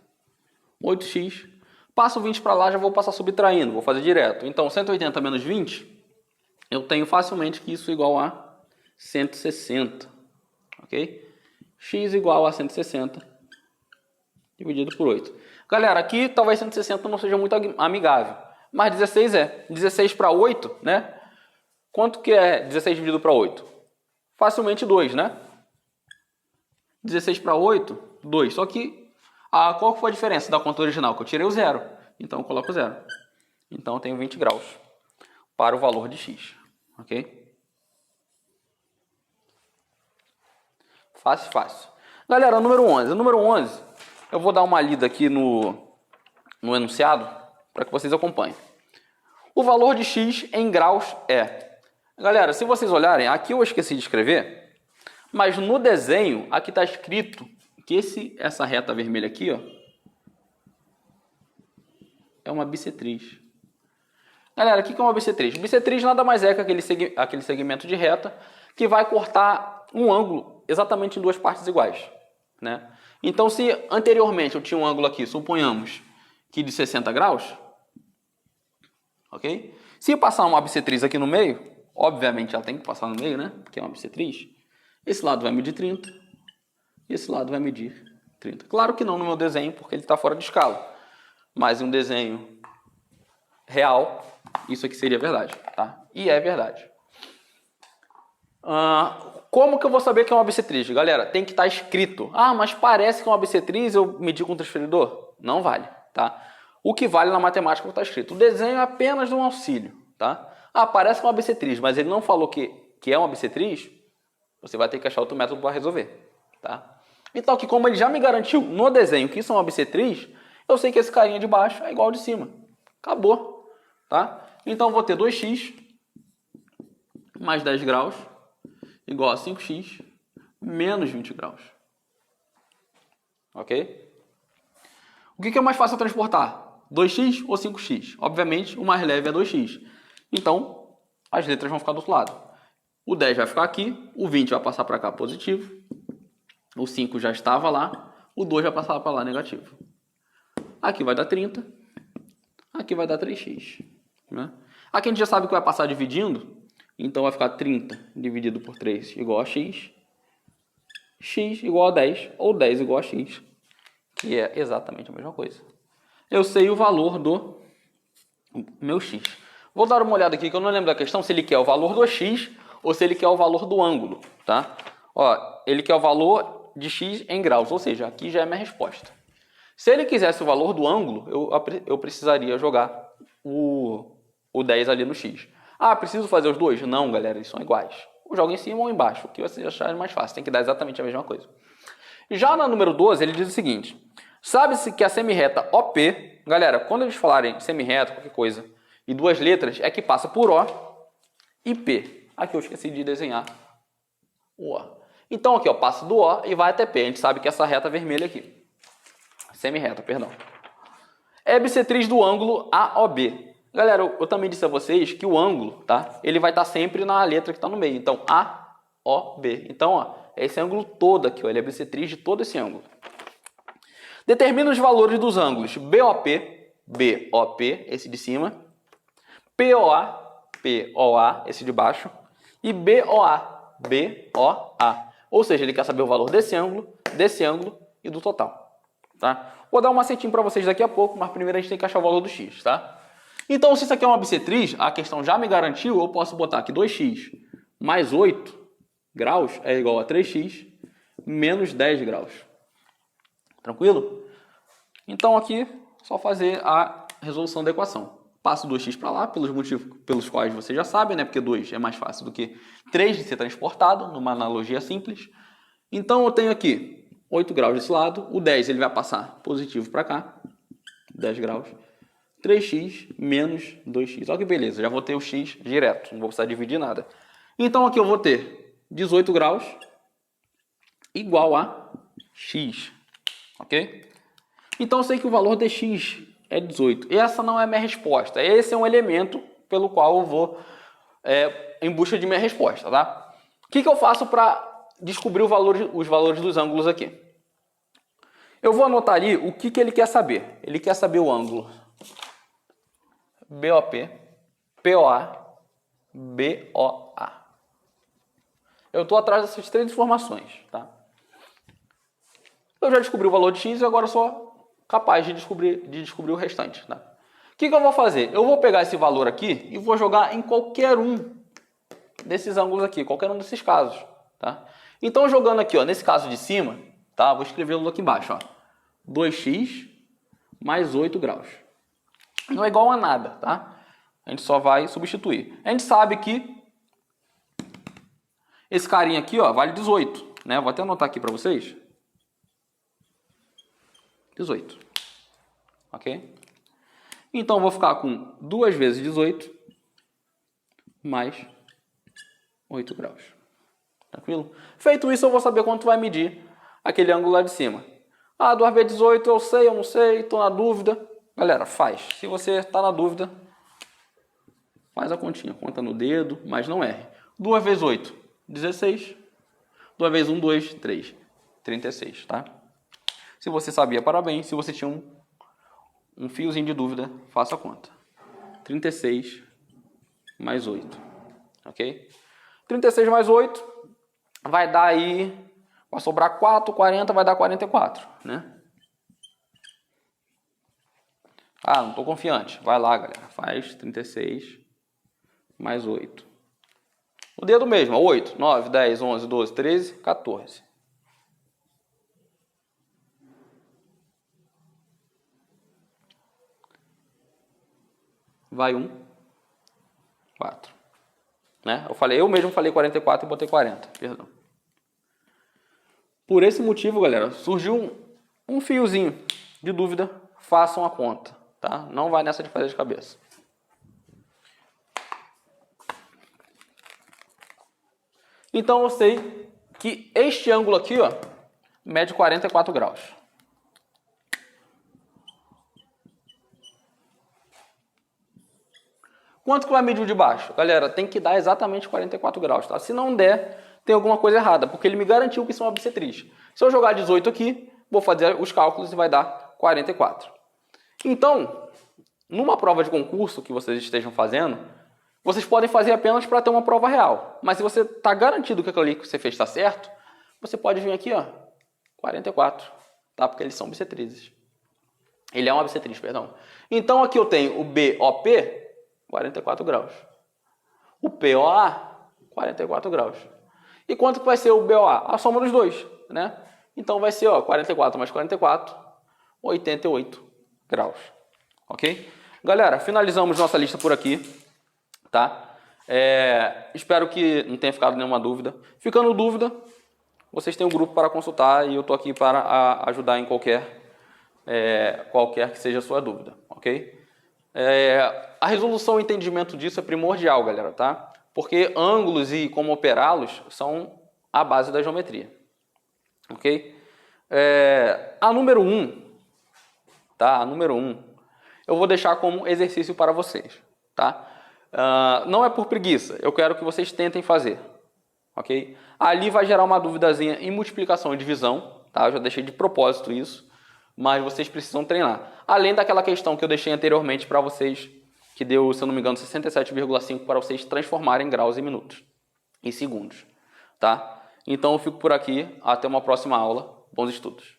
8x. Passo 20 para lá, já vou passar subtraindo. Vou fazer direto. Então, 180 menos 20, eu tenho facilmente que isso é igual a 160. Ok? X igual a 160 dividido por 8. Galera, aqui talvez 160 não seja muito amigável, mas 16 é. 16 para 8, né? Quanto que é 16 dividido para 8? Facilmente 2, né? 16 para 8, 2. Só que, qual foi a diferença da conta original? Que eu tirei o zero. Então, eu coloco zero. Então, eu tenho 20 graus para o valor de x. Ok? Fácil, fácil. Galera, número 11. O número 11, eu vou dar uma lida aqui no enunciado para que vocês acompanhem. O valor de x em graus é... Galera, se vocês olharem, aqui eu esqueci de escrever, mas no desenho, aqui está escrito que essa reta vermelha aqui, ó, é uma bissetriz. Galera, o que é uma bissetriz? Bissetriz nada mais é que aquele segmento de reta que vai cortar um ângulo exatamente em duas partes iguais, né? Então, se anteriormente eu tinha um ângulo aqui, suponhamos que de 60 graus, ok? Se passar uma bissetriz aqui no meio, obviamente ela tem que passar no meio, né? Porque é uma bissetriz. Esse lado vai medir 30 e esse lado vai medir 30. Claro que não no meu desenho, porque ele está fora de escala. Mas em um desenho real, isso aqui seria verdade, tá? E é verdade. Como que eu vou saber que é uma bissetriz? Galera, tem que estar escrito. Mas parece que é uma bissetriz, eu medi com o transferidor? Não vale, tá? O que vale na matemática está escrito. O desenho é apenas um auxílio, tá? Parece que é uma bissetriz, mas ele não falou que é uma bissetriz, você vai ter que achar outro método para resolver, tá? Então, que como ele já me garantiu no desenho que isso é uma bissetriz, eu sei que esse carinha de baixo é igual ao de cima. Acabou, tá? Então, eu vou ter 2x mais 10 graus igual a 5x menos 20 graus. Ok? O que é mais fácil transportar? 2x ou 5x? Obviamente, o mais leve é 2x. Então, as letras vão ficar do outro lado. O 10 vai ficar aqui, o 20 vai passar para cá positivo, o 5 já estava lá, o 2 vai passar para lá negativo. Aqui vai dar 30, aqui vai dar 3x. Né? Aqui a gente já sabe que vai passar dividindo, então vai ficar 30 dividido por 3 igual a x, x igual a 10, ou 10 igual a x, que é exatamente a mesma coisa. Eu sei o valor do meu x. Vou dar uma olhada aqui, que eu não lembro da questão, se ele quer o valor do x ou se ele quer o valor do ângulo, tá? Ó, ele quer o valor de x em graus, ou seja, aqui já é minha resposta. Se ele quisesse o valor do ângulo, eu precisaria jogar o 10 ali no x. Ah, preciso fazer os dois? Não, galera, eles são iguais. Eu jogo em cima ou embaixo, o que você achar mais fácil, tem que dar exatamente a mesma coisa. Já na número 12, ele diz o seguinte: sabe-se que a semirreta OP, galera, quando eles falarem semirreta, qualquer coisa, e duas letras, é que passa por O e P. Aqui eu esqueci de desenhar o O. Então aqui, ó, passa do O e vai até P. A gente sabe que essa reta vermelha aqui, semirreta, perdão, é bissetriz do ângulo AOB. Galera, eu também disse a vocês que o ângulo, tá? Ele vai estar sempre na letra que está no meio. Então, AOB. Então, ó, é esse ângulo todo aqui, ó, ele é bissetriz de todo esse ângulo. Determina os valores dos ângulos BOP, esse de cima, POA, esse de baixo, e BOA. Ou seja, ele quer saber o valor desse ângulo e do total. Tá? Vou dar um macetinho para vocês daqui a pouco, mas primeiro a gente tem que achar o valor do x. Tá? Então, se isso aqui é uma bissetriz, a questão já me garantiu, eu posso botar aqui 2x mais 8 graus é igual a 3x menos 10 graus. Tranquilo? Então aqui, só fazer a resolução da equação. Passo 2x para lá, pelos motivos pelos quais você já sabe, né? Porque 2 é mais fácil do que 3 de ser transportado, numa analogia simples. Então eu tenho aqui 8 graus desse lado, o 10 ele vai passar positivo para cá, 10 graus. 3x menos 2x. Olha que beleza, já vou ter o x direto, não vou precisar dividir nada. Então aqui eu vou ter 18 graus igual a x, ok? Então eu sei que o valor de x é 18. Essa não é a minha resposta, esse é um elemento pelo qual eu vou em busca de minha resposta, tá? O que eu faço para descobrir os valores dos ângulos aqui? Eu vou anotar ali o que ele quer saber. Ele quer saber o ângulo BOP, POA, BOA. Eu estou atrás dessas três informações, tá? Eu já descobri o valor de x e agora sou capaz de descobrir o restante, tá? O que eu vou fazer? Eu vou pegar esse valor aqui e vou jogar em qualquer um desses ângulos aqui, qualquer um desses casos, tá? Então, jogando aqui, ó, nesse caso de cima, tá? Vou escrevê-lo aqui embaixo, ó. 2x mais 8 graus. Não é igual a nada, tá? A gente só vai substituir. A gente sabe que esse carinha aqui, ó, vale 18, né? Vou até anotar aqui para vocês. 18. Ok? Então, eu vou ficar com 2 vezes 18 mais 8 graus. Tranquilo? Feito isso, eu vou saber quanto vai medir aquele ângulo lá de cima. Ah, 2 vezes 18, eu sei, eu não sei, estou na dúvida. Galera, faz. Se você está na dúvida, faz a continha. Conta no dedo, mas não erre. 2 vezes 8, 16. 2 vezes 1, 2, 3. 36, tá? Se você sabia, parabéns. Se você tinha um fiozinho de dúvida, faça a conta. 36 mais 8. Ok? 36 mais 8 vai dar aí... Vai sobrar 4, 40 vai dar 44, né? Ah, não estou confiante. Vai lá, galera. Faz 36 mais 8. O dedo mesmo, 8, 9, 10, 11, 12, 13, 14. Vai 1, 4. Né? Eu mesmo falei 44 e botei 40, perdão. Por esse motivo, galera, surgiu um fiozinho de dúvida, façam a conta, tá? Não vai nessa de fazer de cabeça. Então eu sei que este ângulo aqui, ó, mede 44 graus. Quanto que vai medir o de baixo? Galera, tem que dar exatamente 44 graus, tá? Se não der, tem alguma coisa errada, porque ele me garantiu que isso é uma bissetriz. Se eu jogar 18 aqui, vou fazer os cálculos e vai dar 44. Então, numa prova de concurso que vocês estejam fazendo, vocês podem fazer apenas para ter uma prova real. Mas se você está garantido que aquilo ali que você fez está certo, você pode vir aqui, ó, 44, tá? Porque eles são bissetrizes. Ele é uma bissetriz, perdão. Então aqui eu tenho o BOP, 44 graus. O POA, 44 graus. E quanto que vai ser o BOA? A soma dos dois, né? Então vai ser, ó, 44 mais 44, 88 graus. Ok? Galera, finalizamos nossa lista por aqui, tá? Espero que não tenha ficado nenhuma dúvida. Ficando dúvida, vocês têm um grupo para consultar e eu tô aqui para ajudar em qualquer que seja a sua dúvida, ok? A resolução e entendimento disso é primordial, galera, tá? Porque ângulos e como operá-los são a base da geometria, ok? A número 1, tá? A número 1, eu vou deixar como exercício para vocês, tá? Não é por preguiça, eu quero que vocês tentem fazer, ok? Ali vai gerar uma duvidazinha em multiplicação e divisão, tá? Eu já deixei de propósito isso, mas vocês precisam treinar. Além daquela questão que eu deixei anteriormente para vocês, que deu, se eu não me engano, 67,5 para vocês transformarem graus em minutos, em segundos, tá? Então eu fico por aqui, até uma próxima aula, bons estudos.